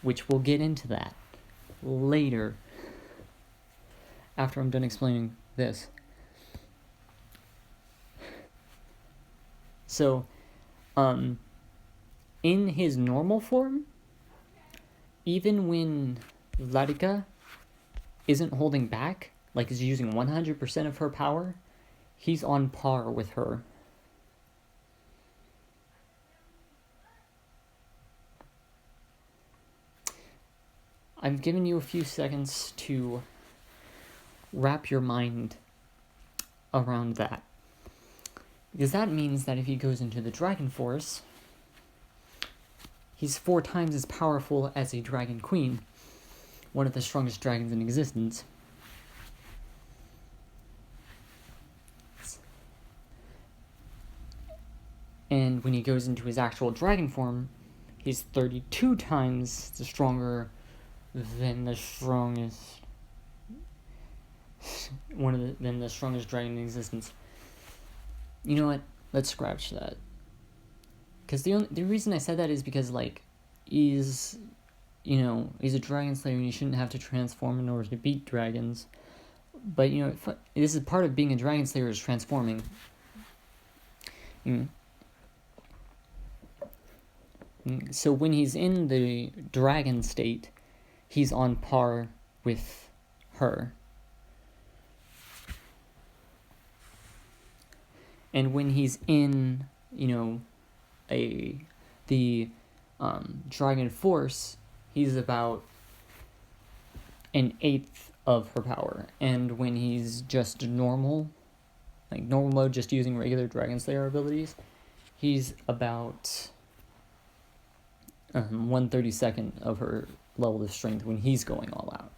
which we'll get into that later, after I'm done explaining this. So, in his normal form, even when Radika isn't holding back, like is using 100% of her power, he's on par with her. I've given you a few seconds to wrap your mind around that. Because that means that if he goes into the Dragon Force, he's 4 times as powerful as a Dragon Queen, one of the strongest dragons in existence. And when he goes into his actual dragon form, he's 32 times stronger than the strongest than the strongest dragon in existence. You know what? Let's scratch that. Because the reason I said that is because, like, he's a dragon slayer and you shouldn't have to transform in order to beat dragons. But, this is part of being a dragon slayer, is transforming. So when he's in the dragon state, he's on par with her. And when he's in, the Dragon Force, he's about an 1/8 of her power. And when he's just normal, like normal mode, just using regular Dragon Slayer abilities, he's about 1/32 of her level of strength when he's going all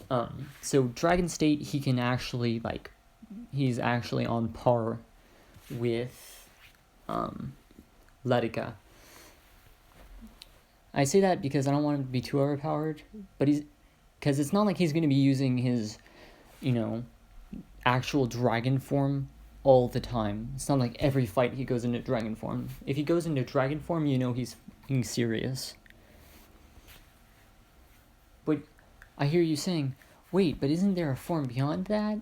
out. So Dragon State, he can actually, he's actually on par with Radika. I say that because I don't want him to be too overpowered, but because it's not like he's going to be using his, actual dragon form all the time. It's not like every fight he goes into dragon form. If he goes into dragon form, he's being serious. But I hear you saying, wait, but isn't there a form beyond that?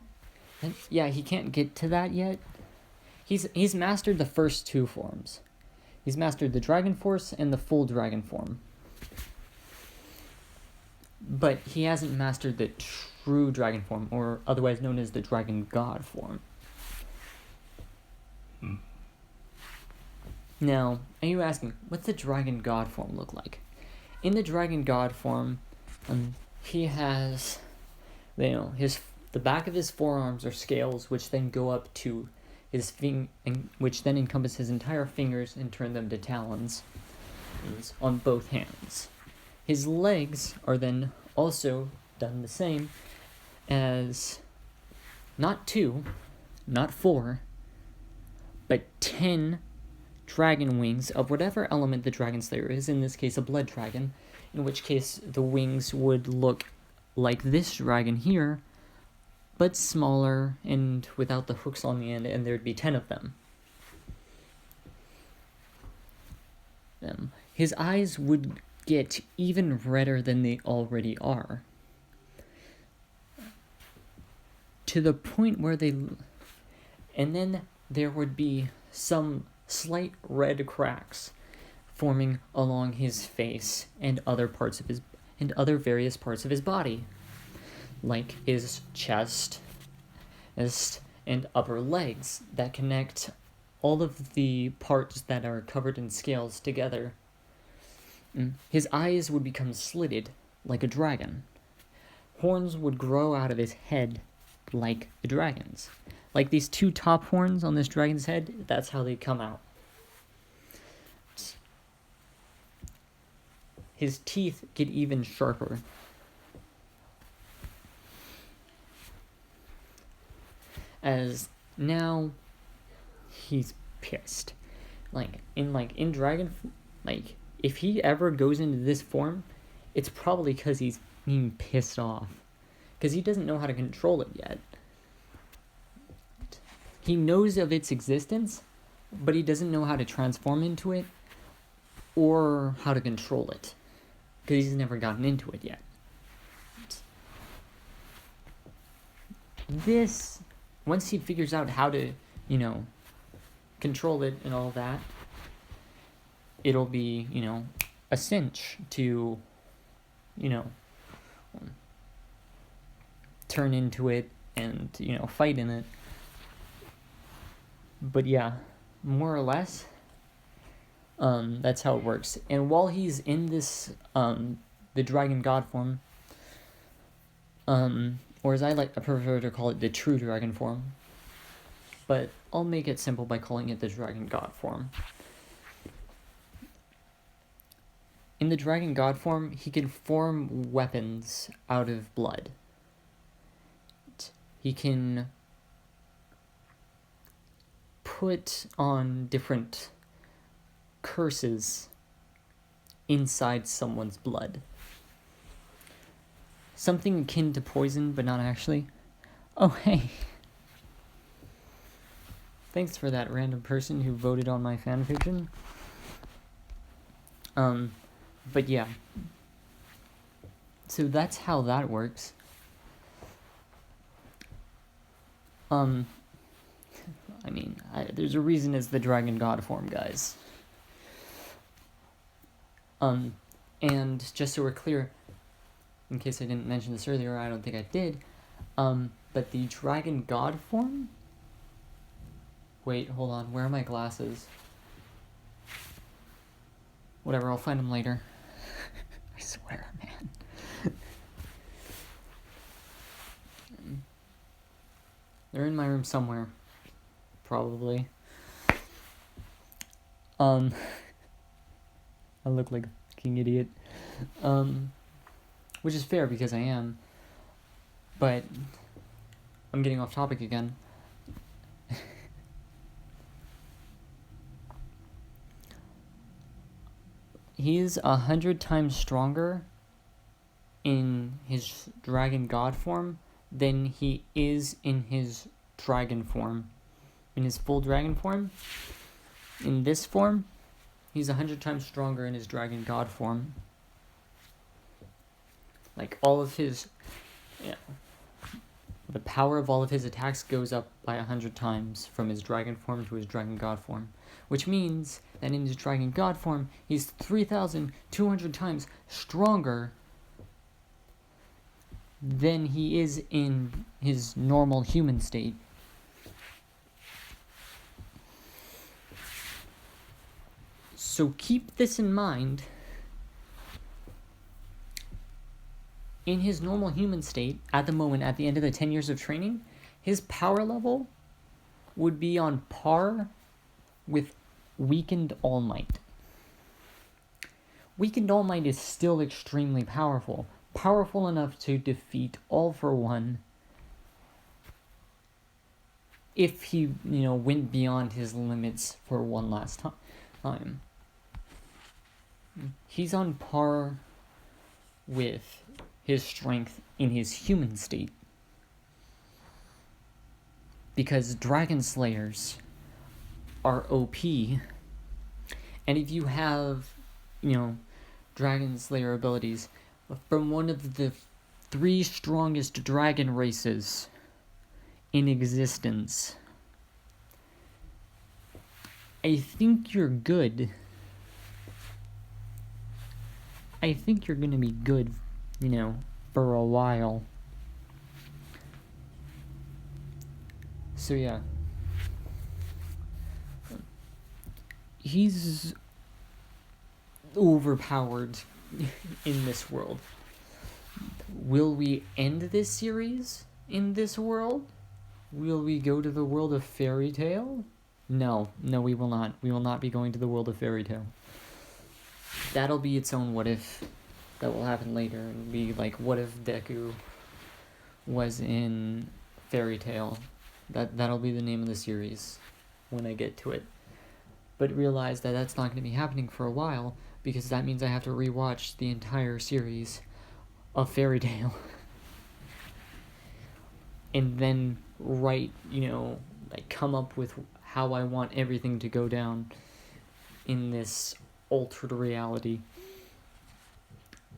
And, yeah, he can't get to that yet. He's mastered the first 2 forms. He's mastered the Dragon Force and the full dragon form. But he hasn't mastered the true dragon form, or otherwise known as the Dragon God form. Now, are you asking, what's the Dragon God form look like? In the Dragon God form, he has, the back of his forearms are scales, which then go up to his which then encompass his entire fingers and turn them to talons on both hands. His legs are then also done the same as not 2, not 4, but 10 dragon wings of whatever element the Dragon Slayer is, in this case a blood dragon, in which case the wings would look like this dragon here, but smaller and without the hooks on the end, and there'd be 10 of them. His eyes would get even redder than they already are, to the point where and then there would be some slight red cracks forming along his face and other various parts of his body, like his chest and upper legs that connect all of the parts that are covered in scales together. His eyes would become slitted like a dragon. Horns would grow out of his head like the dragons. Like these two top horns on this dragon's head, that's how they come out. His teeth get even sharper. As now he's pissed. In dragon, if he ever goes into this form, it's probably because he's being pissed off. Because he doesn't know how to control it yet. He knows of its existence, but he doesn't know how to transform into it or how to control it. Because he's never gotten into it yet. This, once he figures out how to, control it and all that, it'll be, a cinch to, turn into it and, fight in it. But yeah, more or less, that's how it works. And while he's in this, the dragon god form, or as I prefer to call it, the true dragon form, but I'll make it simple by calling it the dragon god form. In the dragon god form, he can form weapons out of blood. He can put on different curses inside someone's blood. Something akin to poison, but not actually. Oh, hey. Thanks for that random person who voted on my fanfiction. But yeah. So that's how that works. There's a reason it's the dragon god form, guys. And just so we're clear, in case I didn't mention this earlier, I don't think I did, but the dragon god form... Wait, hold on, where are my glasses? Whatever, I'll find them later. I swear, man. They're in my room somewhere. Probably. I look like a fucking idiot. Which is fair because I am. But I'm getting off topic again. He's 100 times stronger in his dragon god form than he is in his dragon form. In his full dragon form. In this form, he's 100 times stronger in his dragon god form. Like, all of his... the power of all of his attacks goes up by 100 times from his dragon form to his dragon god form. Which means that in his dragon god form, he's 3,200 times stronger than he is in his normal human state. So keep this in mind. In his normal human state, at the moment, at the end of the 10 years of training, his power level would be on par with Weakened All Might. Weakened All Might is still extremely powerful. Powerful enough to defeat All for One if he, went beyond his limits for one last time. He's on par with his strength in his human state. Because Dragon Slayers are OP. And if you have, Dragon Slayer abilities from one of the 3 strongest dragon races in existence, I think you're good. I think you're gonna be good, for a while. So yeah. He's overpowered in this world. Will we end this series in this world? Will we go to the world of Fairy Tail? No, we will not. We will not be going to the world of Fairy Tail. That'll be its own what if. That will happen later. And be like, what if Deku was in Fairy Tail? That'll be the name of the series when I get to it. But realize that that's not going to be happening for a while, because that means I have to rewatch the entire series of Fairy Tail. And then write, come up with how I want everything to go down in this altered reality.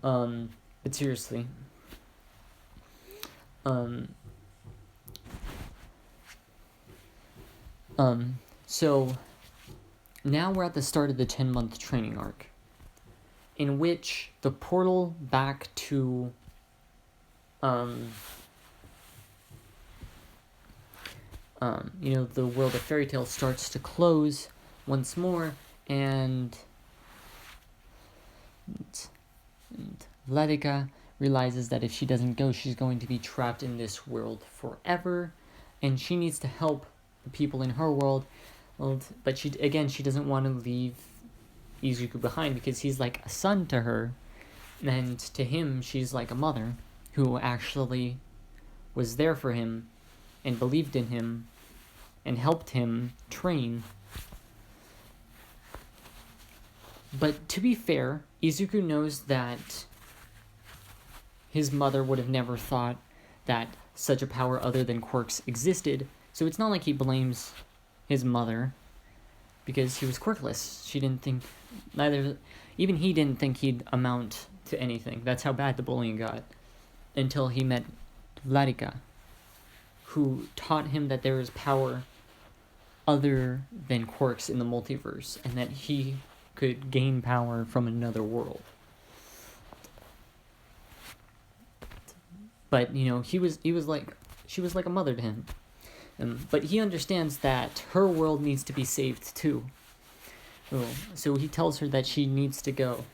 But seriously. So now we're at the start of the 10-month training arc, in which the portal back to the world of Fairy Tail starts to close once more, and Vladika realizes that if she doesn't go, she's going to be trapped in this world forever, and she needs to help the people in her world. But she doesn't want to leave Izuku behind, because he's like a son to her, and to him she's like a mother who actually was there for him and believed in him and helped him train. But to be fair, Izuku knows that his mother would have never thought that such a power other than quirks existed, so it's not like he blames his mother, because he was quirkless. She didn't think, even he didn't think he'd amount to anything. That's how bad the bullying got, until he met Vladika, who taught him that there is power other than quirks in the multiverse, and that he could gain power from another world. But she was like a mother to him. But he understands that her world needs to be saved too. So he tells her that she needs to go.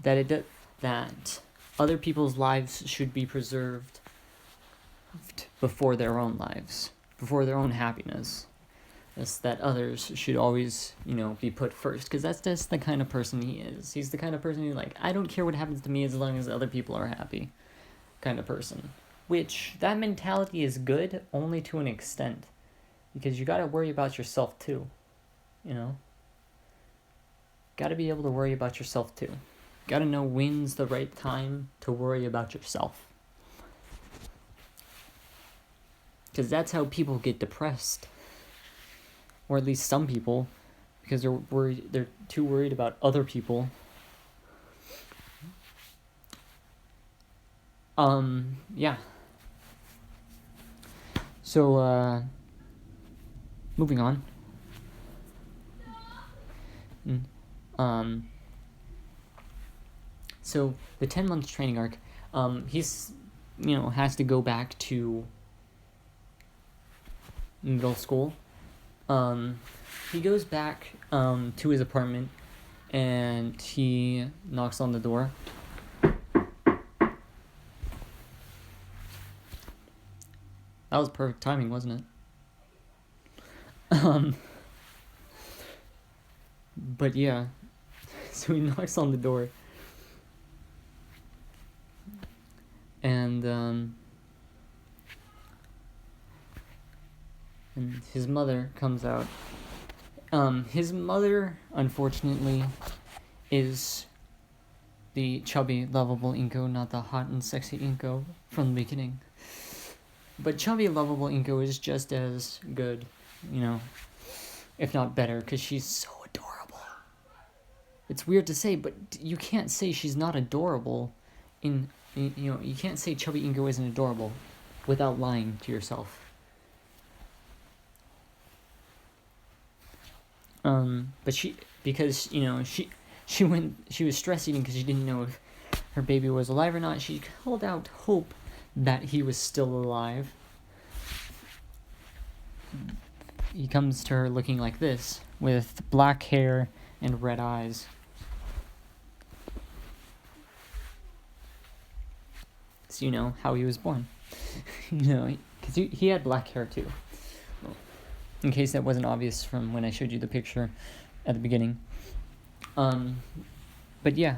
That other people's lives should be preserved before their own lives, before their own happiness. That others should always, be put first, because that's just the kind of person he is. He's the kind of person who, I don't care what happens to me as long as other people are happy kind of person. Which, that mentality is good only to an extent, because you gotta worry about yourself too, Gotta be able to worry about yourself too. Gotta know when's the right time to worry about yourself. Because that's how people get depressed. Or at least some people, because they're too worried about other people. Yeah. So, moving on. So the 10-month training arc, he's, has to go back to middle school. He goes back, to his apartment, and he knocks on the door. That was perfect timing, wasn't it? But yeah, so he knocks on the door, and his mother comes out. His mother, unfortunately, is the chubby, lovable Inko, not the hot and sexy Inko from the beginning. But chubby, lovable Inko is just as good, if not better, because she's so adorable. It's weird to say, but you can't say she's not adorable you can't say chubby Inko isn't adorable without lying to yourself. But she was stress eating because she didn't know if her baby was alive or not. She held out hope that he was still alive. He comes to her looking like this, with black hair and red eyes. So how he was born. No, because he had black hair too. In case that wasn't obvious from when I showed you the picture at the beginning. But yeah.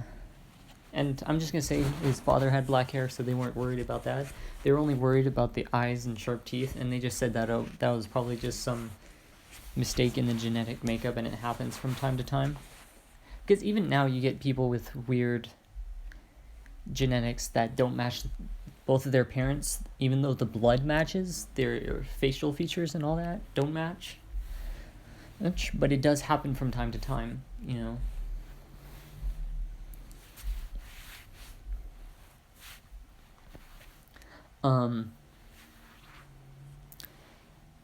And I'm just going to say his father had black hair, so they weren't worried about that. They were only worried about the eyes and sharp teeth, and they just said that that was probably just some mistake in the genetic makeup, and it happens from time to time. Because even now you get people with weird genetics that don't match both of their parents, even though the blood matches, their facial features and all that don't match. But it does happen from time to time, you know.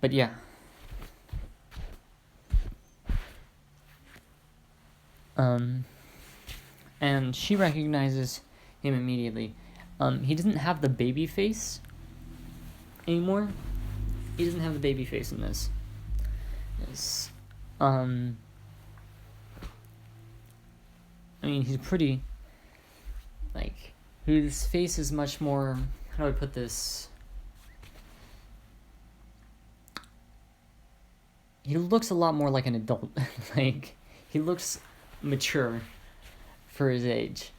But yeah. And she recognizes him immediately. He doesn't have the baby face anymore. He doesn't have the baby face in this. Yes. I mean, he's pretty, like, his face is much more, how do I put this? He looks a lot more like an adult. Like, he looks mature for his age.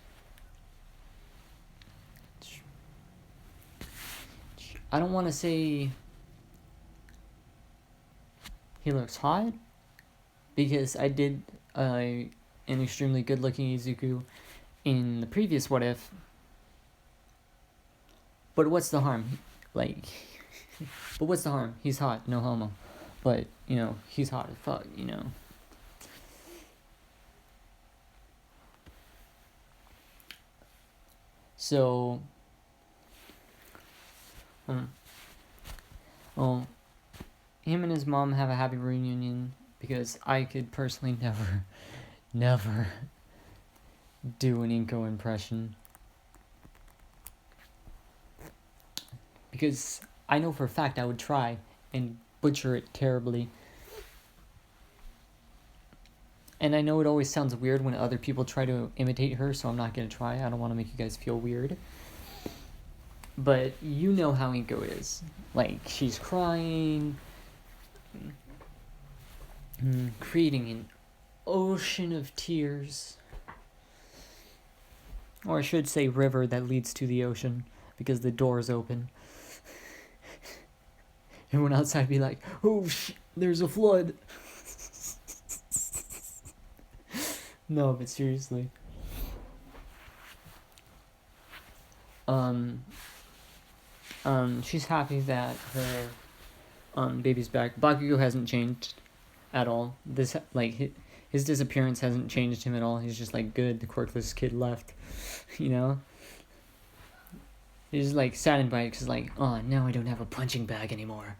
I don't want to say he looks hot, because I did an extremely good-looking Izuku in the previous What If. But what's the harm? Like, but what's the harm? He's hot, no homo. But, you know, he's hot as fuck, you know. So, well, him and his mom have a happy reunion, because I could personally never do an Inko impression. Because I know for a fact I would try and butcher it terribly. And I know it always sounds weird when other people try to imitate her, so I'm not going to try. I don't want to make you guys feel weird. But you know how Inko is. Like, she's crying, creating an ocean of tears. Or I should say river that leads to the ocean, because the door is open. Everyone outside be like, oh, there's a flood. No, but seriously. She's happy that her baby's back. Bakugo hasn't changed at all. This, like, his disappearance hasn't changed him at all. He's just like, good, the quirkless kid left. You know? He's like saddened by it because, like, oh, now I don't have a punching bag anymore.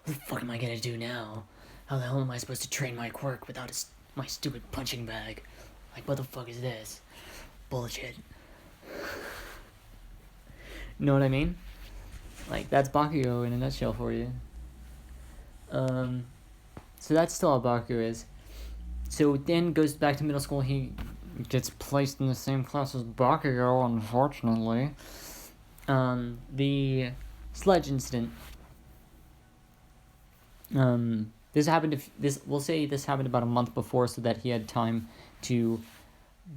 What the fuck am I gonna do now? How the hell am I supposed to train my quirk without my stupid punching bag? Like, what the fuck is this? Bullshit. Know what I mean? Like, that's Bakugo in a nutshell for you. So that's still how Bakugo is. So then goes back to middle school. He gets placed in the same class as Bakugo, unfortunately. The sledge incident. This happened. We'll say this happened about a month before, so that he had time to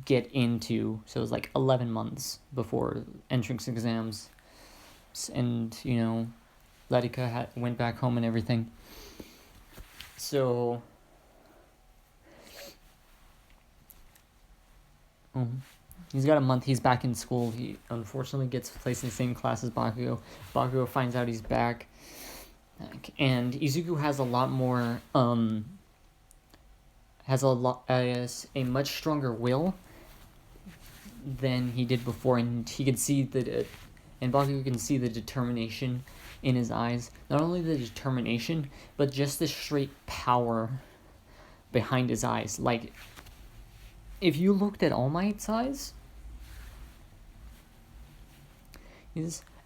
get into. So it was like 11 months before entrance exams, and you know, Ladika went back home and everything. So, he's got a month. He's back in school. He unfortunately gets placed in the same class as Bakugo. Bakugo finds out he's back. And Izuku has a lot more, has a much stronger will than he did before, and he can see and Bakugo can see the determination in his eyes. Not only the determination, but just the straight power behind his eyes. Like, if you looked at All Might's eyes,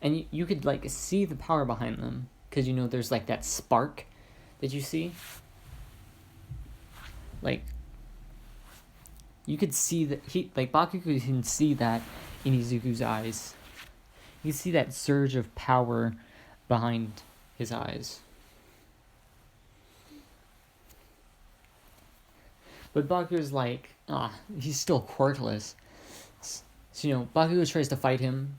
and you could, like, see the power behind them. Because, you know, there's, like, that spark that you see. Like, you could see that Bakugo can see that in Izuku's eyes. You can see that surge of power behind his eyes. But Bakugo's like, he's still quirkless. So, Bakugo tries to fight him.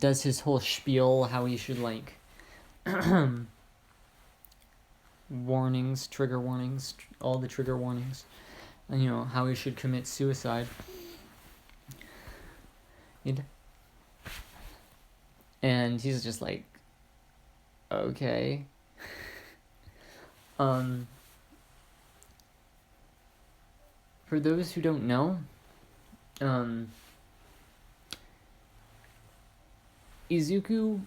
Does his whole spiel, how he should, like, warnings, trigger warnings, all the trigger warnings, and, how he should commit suicide. And he's just like, okay. For those who don't know, Izuku,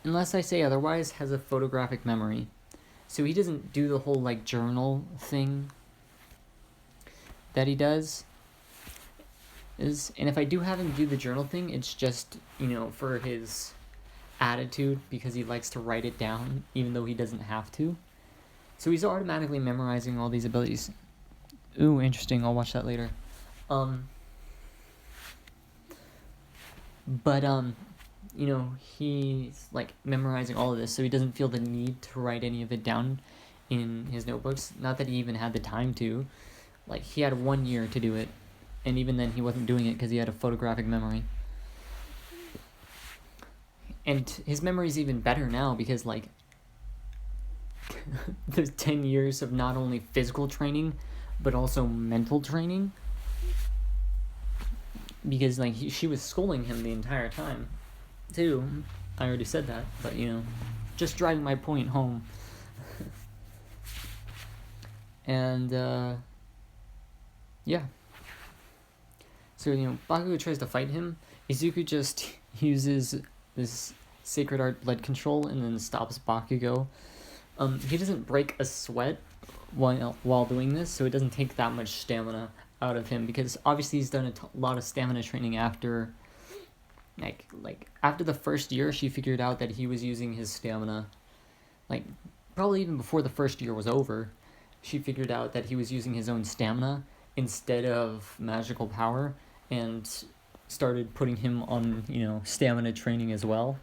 unless I say otherwise, has a photographic memory. So he doesn't do the whole, like, journal thing that he does. And if I do have him do the journal thing, it's just, for his attitude, because he likes to write it down, even though he doesn't have to. So he's automatically memorizing all these abilities. Ooh, interesting. I'll watch that later. He's, like, memorizing all of this, so he doesn't feel the need to write any of it down in his notebooks. Not that he even had the time to. Like, he had 1 year to do it, and even then he wasn't doing it because he had a photographic memory. And his memory is even better now because, like, there's 10 years of not only physical training, but also mental training. Because, like, she was schooling him the entire time, too. I already said that, but, just driving my point home. And, yeah. So, Bakugo tries to fight him. Izuku just uses this sacred art blood control and then stops Bakugo. He doesn't break a sweat while doing this, so it doesn't take that much stamina out of him, because obviously he's done a lot of stamina training after, like after the first year. She figured out that he was using his stamina, like, probably even before the first year was over. She figured out that he was using his own stamina instead of magical power, and started putting him on, stamina training as well.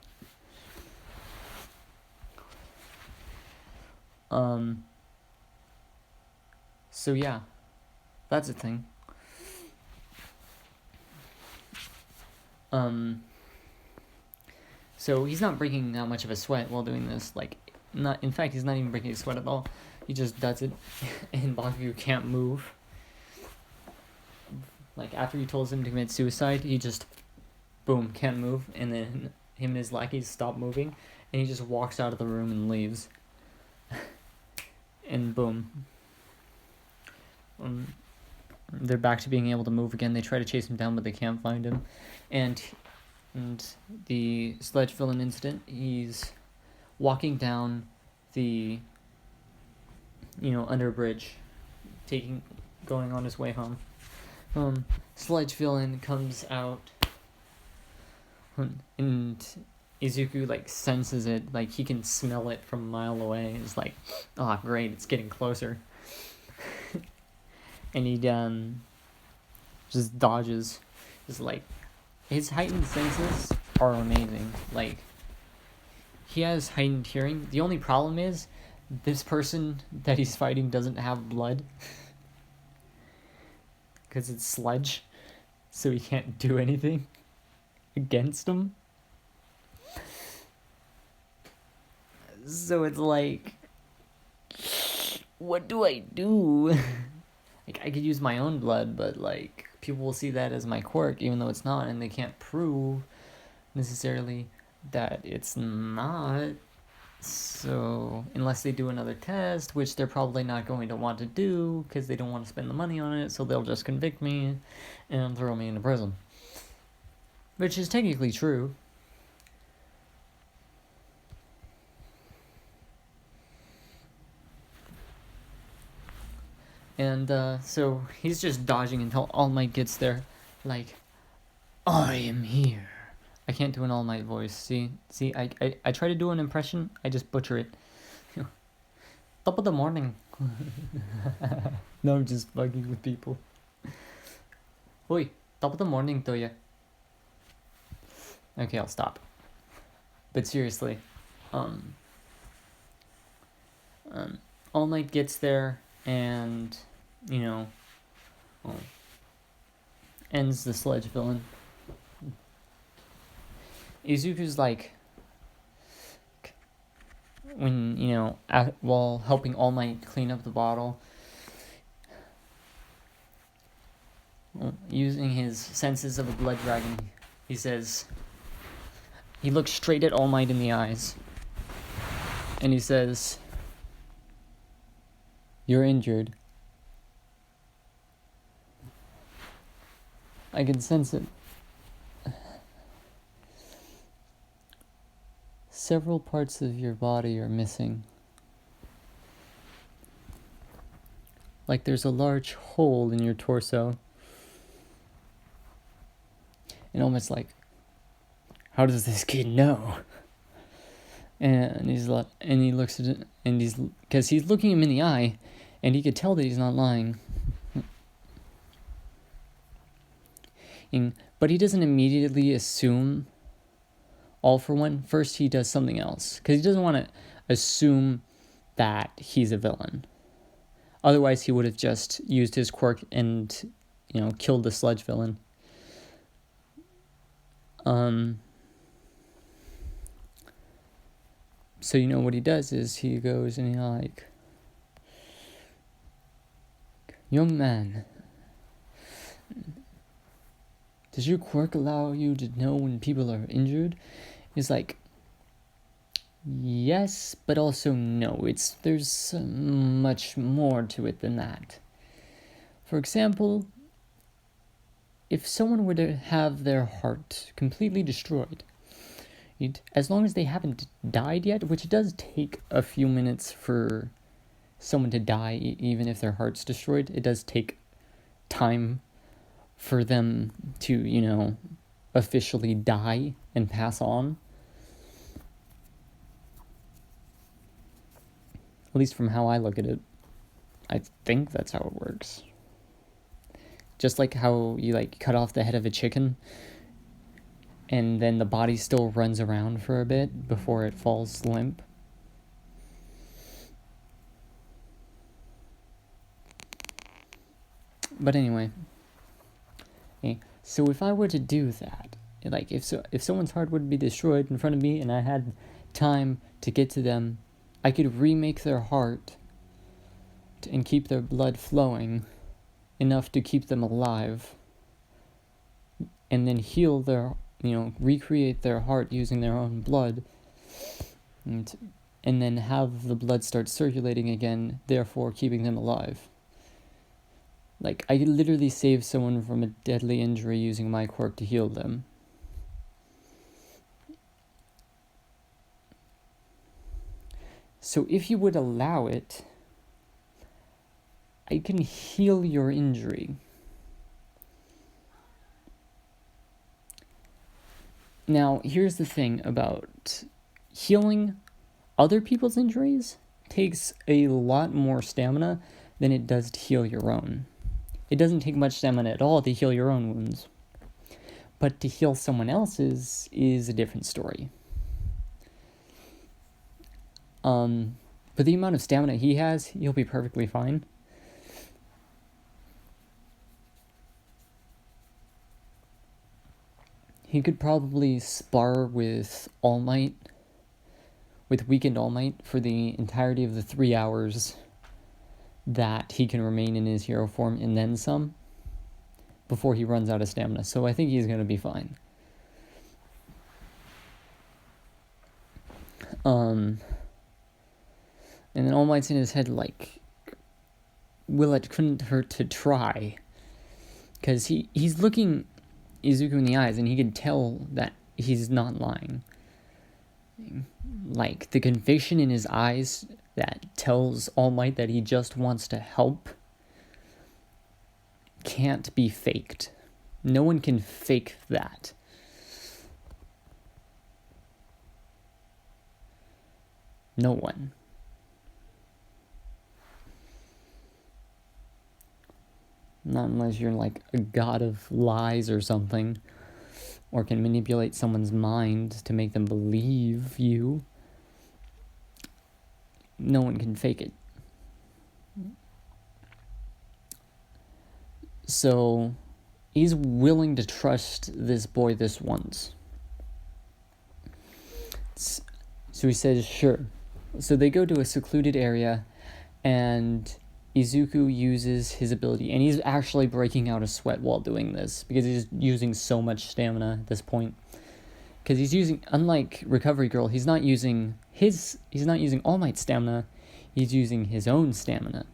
So yeah, that's a thing. So he's not breaking that much of a sweat while doing this. In fact, he's not even breaking a sweat at all. He just does it, and Bakugo can't move. Like, after he tells him to commit suicide, he just, boom, can't move, and then him and his lackeys stop moving, and he just walks out of the room and leaves. And boom. They're back to being able to move again. They try to chase him down, but they can't find him. And the sledge villain incident, he's walking down the, under a bridge, going on his way home. Sledge villain comes out, and Izuku, like, senses it, like, he can smell it from a mile away. It's like, oh, great, it's getting closer. And he just dodges. Just, like, his heightened senses are amazing. Like, he has heightened hearing. The only problem is, this person that he's fighting doesn't have blood. Because it's sludge. So he can't do anything against him. So it's like, what do I do? Like, I could use my own blood, but, like, people will see that as my quirk, even though it's not, and they can't prove necessarily that it's not. So, unless they do another test, which they're probably not going to want to do, because they don't want to spend the money on it, so they'll just convict me and throw me into prison. Which is technically true. And, so he's just dodging until All Might gets there. Like, I am here. I can't do an All Might voice. See, I try to do an impression, I just butcher it. Top of the morning. No, I'm just bugging with people. Oi, top of the morning to you. Okay, I'll stop. But seriously, All Might gets there and, ends the sledge villain. Izuku's like, when, while helping All Might clean up the bottle, using his senses of a blood dragon, he says, he looks straight at All Might in the eyes, and he says, "You're injured." I can sense it. Several parts of your body are missing. Like there's a large hole in your torso. And almost like, how does this kid know? And he's like, and he looks at it, and because he's looking him in the eye, and he could tell that he's not lying. But he doesn't immediately assume all for one. First, he does something else, because he doesn't want to assume that he's a villain. Otherwise, he would have just used his quirk and, killed the sledge villain. So what he does is he goes and he's like, "Young man, does your quirk allow you to know when people are injured?" He's like, "Yes, but also no. There's much more to it than that. For example, if someone were to have their heart completely destroyed, as long as they haven't died yet, which it does take a few minutes for someone to die, even if their heart's destroyed, it does take time for them to, officially die and pass on. At least from how I look at it. I think that's how it works. Just like how you, cut off the head of a chicken, and then the body still runs around for a bit before it falls limp. But anyway. Okay, so if I were to do that, if someone's heart would be destroyed in front of me and I had time to get to them, I could remake their heart and keep their blood flowing enough to keep them alive, and then heal their, recreate their heart using their own blood, and then have the blood start circulating again, therefore keeping them alive. I could literally save someone from a deadly injury using my quirk to heal them. So if you would allow it, I can heal your injury. Now, here's the thing about healing other people's injuries takes a lot more stamina than it does to heal your own. It doesn't take much stamina at all to heal your own wounds. But to heal someone else's is a different story. But the amount of stamina he has, he'll be perfectly fine. He could probably spar with All Might, with weakened All Might, for the entirety of the 3 hours that he can remain in his hero form, and then some, before he runs out of stamina. So I think he's going to be fine. And then All Might's in his head it couldn't hurt to try. Because he's looking Izuku in the eyes, and he can tell that he's not lying. The conviction in his eyes that tells All Might that he just wants to help can't be faked. No one can fake that. No one. Not unless you're like a god of lies or something, or can manipulate someone's mind to make them believe you. No one can fake it. So he's willing to trust this boy this once. So he says, sure. So they go to a secluded area, and Izuku uses his ability, and he's actually breaking out a sweat while doing this, because he's using so much stamina at this point. Because he's using, unlike Recovery Girl, he's not using All Might's stamina, he's using his own stamina.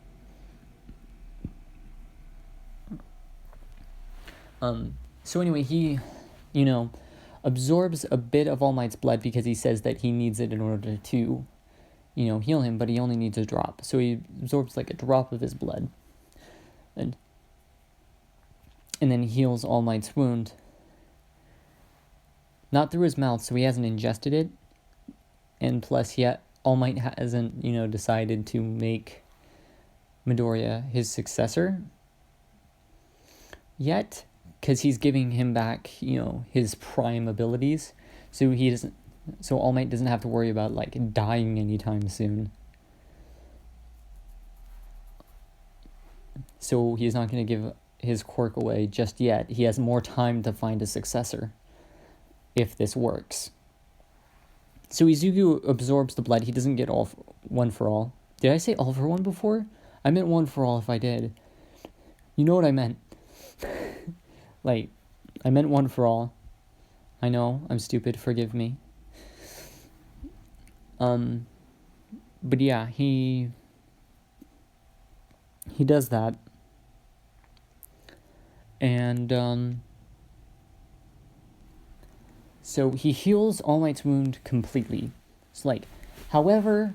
So anyway, he, absorbs a bit of All Might's blood because he says that he needs it in order to, heal him, but he only needs a drop. So he absorbs like a drop of his blood. And then heals All Might's wound. Not through his mouth, so he hasn't ingested it. And plus, All Might hasn't, decided to make Midoriya his successor yet, because he's giving him back, his prime abilities. So All Might doesn't have to worry about, dying anytime soon. So he's not going to give his quirk away just yet. He has more time to find a successor, if this works. So Izuku absorbs the blood. He doesn't get one for all. Did I say all for one before? I meant one for all if I did. You know what I meant. I meant one for all. I know, I'm stupid, forgive me. But yeah, he does that. And, so he heals All Might's wound completely. It's however,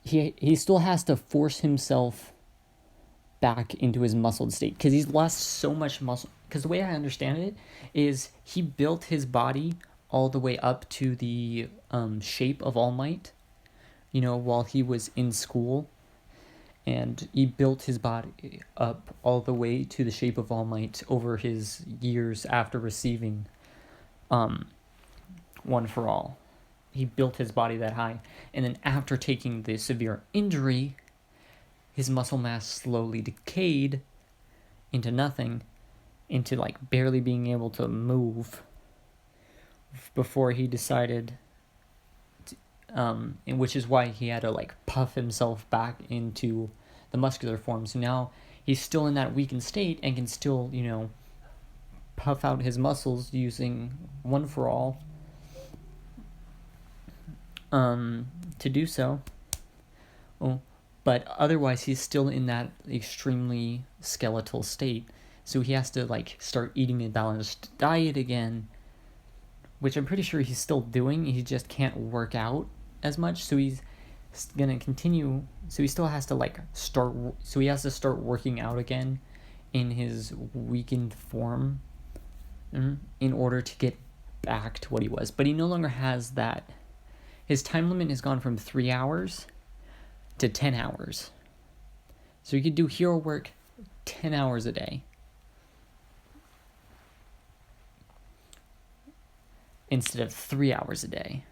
he still has to force himself back into his muscled state, because he's lost so much muscle. Because the way I understand it is he built his body all the way up to the shape of All Might, while he was in school. And he built his body up all the way to the shape of All Might over his years after receiving One for All. He built his body that high. And then after taking the severe injury, his muscle mass slowly decayed into nothing, into barely being able to move, before he decided and which is why he had to puff himself back into the muscular form. So now he's still in that weakened state and can still, puff out his muscles using One for All to do so. But otherwise he's still in that extremely skeletal state. So he has to start eating a balanced diet again, which I'm pretty sure he's still doing. He just can't work out as much. So he's gonna continue. So he still has to start. So he has to start working out again in his weakened form in order to get back to what he was. But he no longer has that. His time limit has gone from 3 hours to 10 hours. So he could do hero work 10 hours a day, instead of 3 hours a day.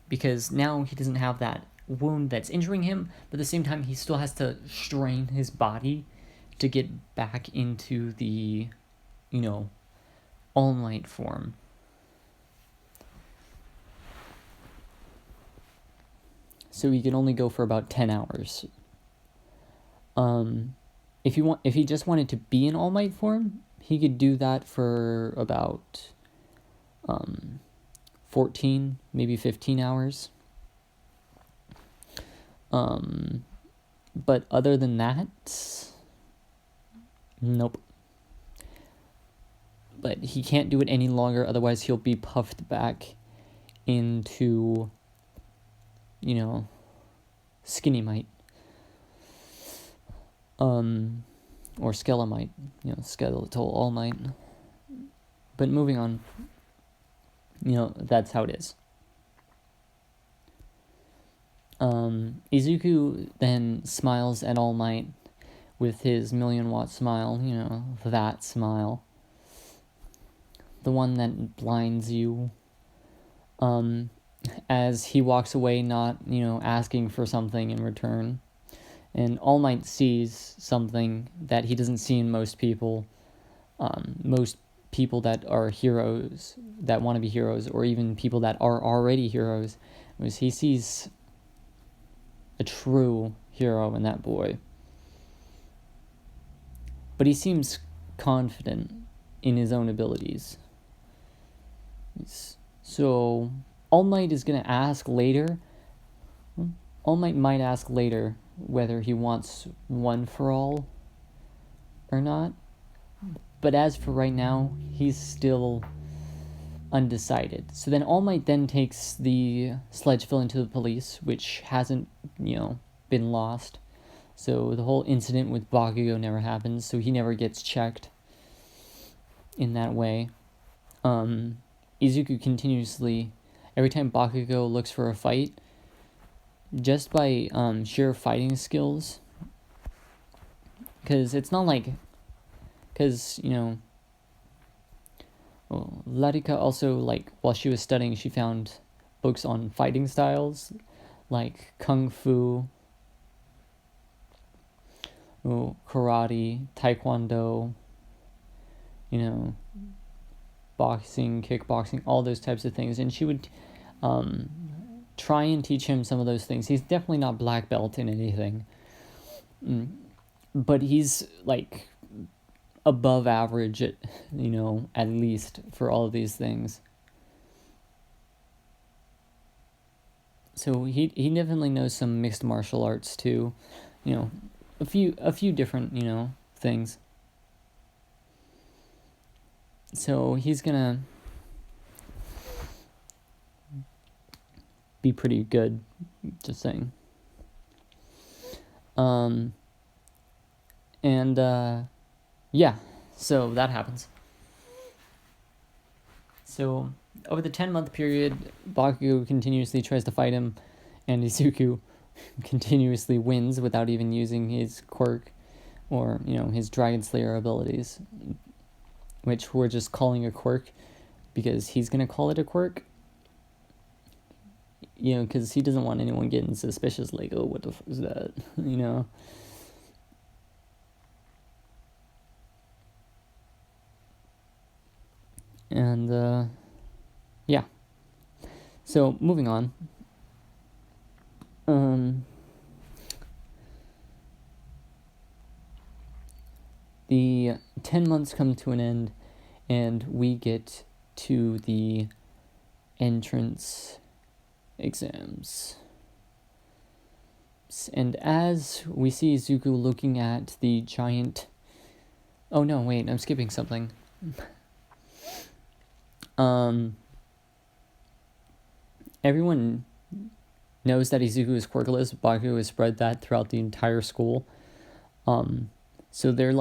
Because now he doesn't have that wound that's injuring him, but at the same time he still has to strain his body to get back into the, All Might form. So he can only go for about 10 hours. If he just wanted to be in All Might form, he could do that for about 14, maybe 15 hours. But other than that, nope. But he can't do it any longer, otherwise he'll be puffed back into, Skinny Might. Or Skelemite, skeletal All Might. But moving on, that's how it is. Izuku then smiles at All Might with his 1,000,000-watt smile, that smile. The one that blinds you. As he walks away, not, asking for something in return. And All Might sees something that he doesn't see in most people. Most people that are heroes, that want to be heroes, or even people that are already heroes, was he sees a true hero in that boy. But he seems confident in his own abilities. So, All Might is going to ask later. All Might might ask later whether he wants one for all or not. But as for right now, he's still undecided. So then All Might then takes the Sledgeville into the police, which hasn't, been lost. So the whole incident with Bakugo never happens, so he never gets checked in that way. Izuku continuously, every time Bakugo looks for a fight, just by sheer fighting skills, because it's not like, Larika also, while she was studying, she found books on fighting styles, like Kung Fu, karate, taekwondo, boxing, kickboxing, all those types of things. And she would try and teach him some of those things. He's definitely not black belt in anything. But he's, above average at, at least for all of these things. So he definitely knows some mixed martial arts too. A few different, things. So he's gonna be pretty good, just saying. Yeah, so that happens. So over the 10-month period, Bakugo continuously tries to fight him, and Izuku continuously wins without even using his quirk or, his Dragon Slayer abilities, which we're just calling a quirk because he's going to call it a quirk. Because he doesn't want anyone getting suspicious, like, oh, what the fuck is that, And, yeah. So, moving on. The 10 months come to an end, and we get to the entrance exams. And as we see Izuku looking at the giant... Oh no, wait, I'm skipping something. Everyone knows that Izuku is quirkless. Bakugo has spread that throughout the entire school. So they're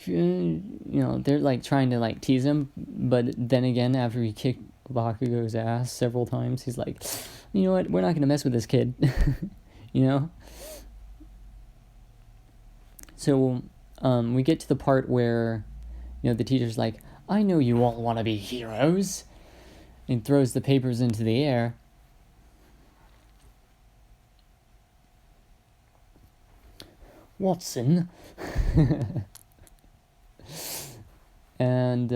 they're trying to tease him, but then again, after he kicked Bakugo's ass several times, he's like, you know what, we're not gonna mess with this kid. So we get to the part where the teacher's like, I know you all want to be heroes, and throws the papers into the air. Watson. And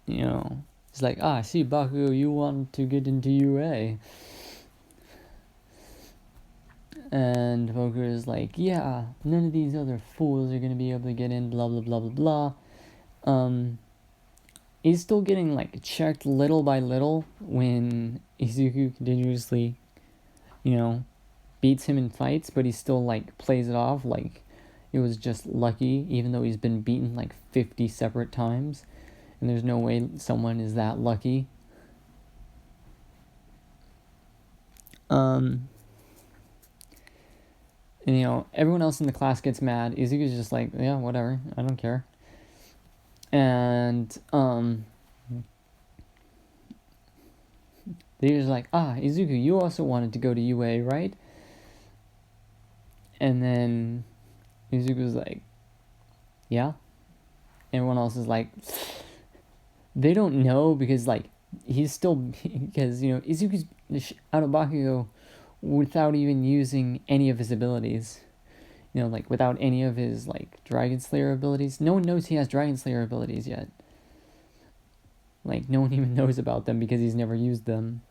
it's like, I see, Bakugo, you want to get into UA. And Bakugo is like, yeah, none of these other fools are gonna be able to get in, blah blah blah blah blah. He's still getting checked little by little when Izuku continuously, beats him in fights, but he still plays it off like it was just lucky, even though he's been beaten 50 separate times, and there's no way someone is that lucky. And everyone else in the class gets mad. Izuku's just like, yeah, whatever, I don't care. And They're just like, Izuku, you also wanted to go to UA, right? And then Izuku's like, yeah. Everyone else is like, they don't know because, like, he's still, because, Izuku's out of Bakugo without even using any of his abilities. Like, without any of his, like, Dragon Slayer abilities. No one knows he has Dragon Slayer abilities yet. Like, no one even knows about them because he's never used them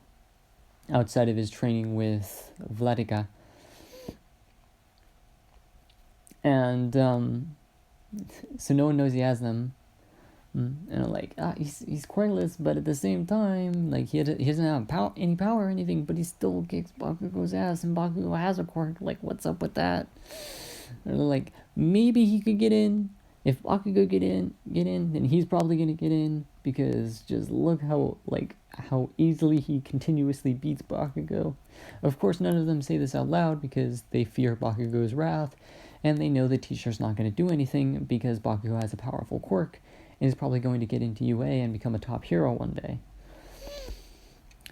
outside of his training with Vladika. And, so no one knows he has them. And like, he's quirkless, but at the same time, like, he doesn't have any power or anything, but he still kicks Bakugo's ass, and Bakugo has a quirk. Like, what's up with that? And like, maybe he could get in. If Bakugo get in, then he's probably gonna get in, because just look how easily he continuously beats Bakugo. Of course, none of them say this out loud because they fear Bakugo's wrath, and they know the teacher's not going to do anything because Bakugo has a powerful quirk and is probably going to get into UA and become a top hero one day.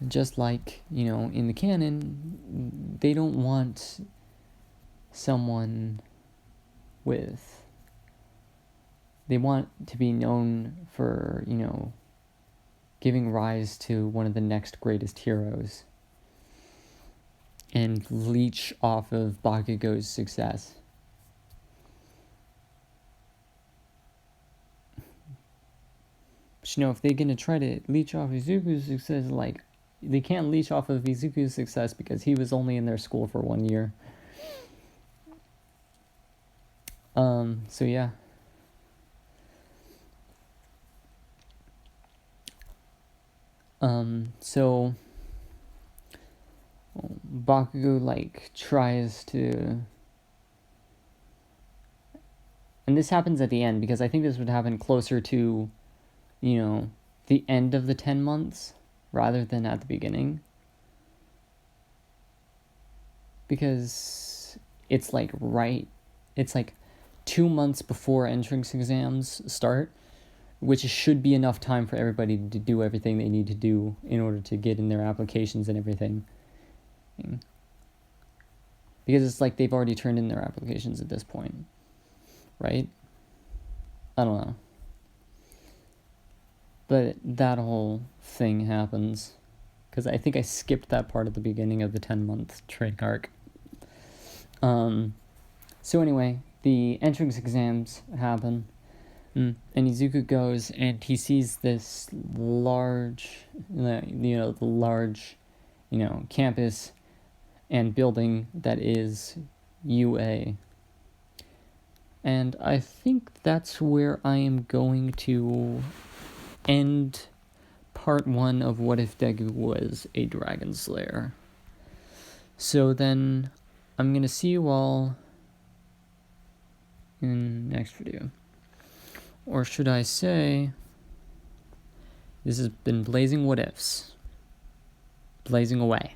Just like, in the canon, they don't want someone they want to be known for, giving rise to one of the next greatest heroes and leech off of Bakugo's success. But, if they're going to try to leech off Izuku's success, like, they can't leech off of Izuku's success because he was only in their school for 1 year. So yeah. So Bakugo, like, tries to, and this happens at the end, because I think this would happen closer to, the end of the 10 months rather than at the beginning. Because it's like 2 months before entrance exams start, which should be enough time for everybody to do everything they need to do in order to get in their applications and everything. Because it's like they've already turned in their applications at this point, right? I don't know. But that whole thing happens, because I think I skipped that part at the beginning of the 10-month training arc. So anyway, the entrance exams happen, and Izuku goes and he sees this large, the large, campus and building that is UA. And I think that's where I am going to end part 1 of What If Deku Was a Dragon Slayer. So then, I'm going to see you all in the next video. Or should I say, this has been Blazing What Ifs. Blazing away.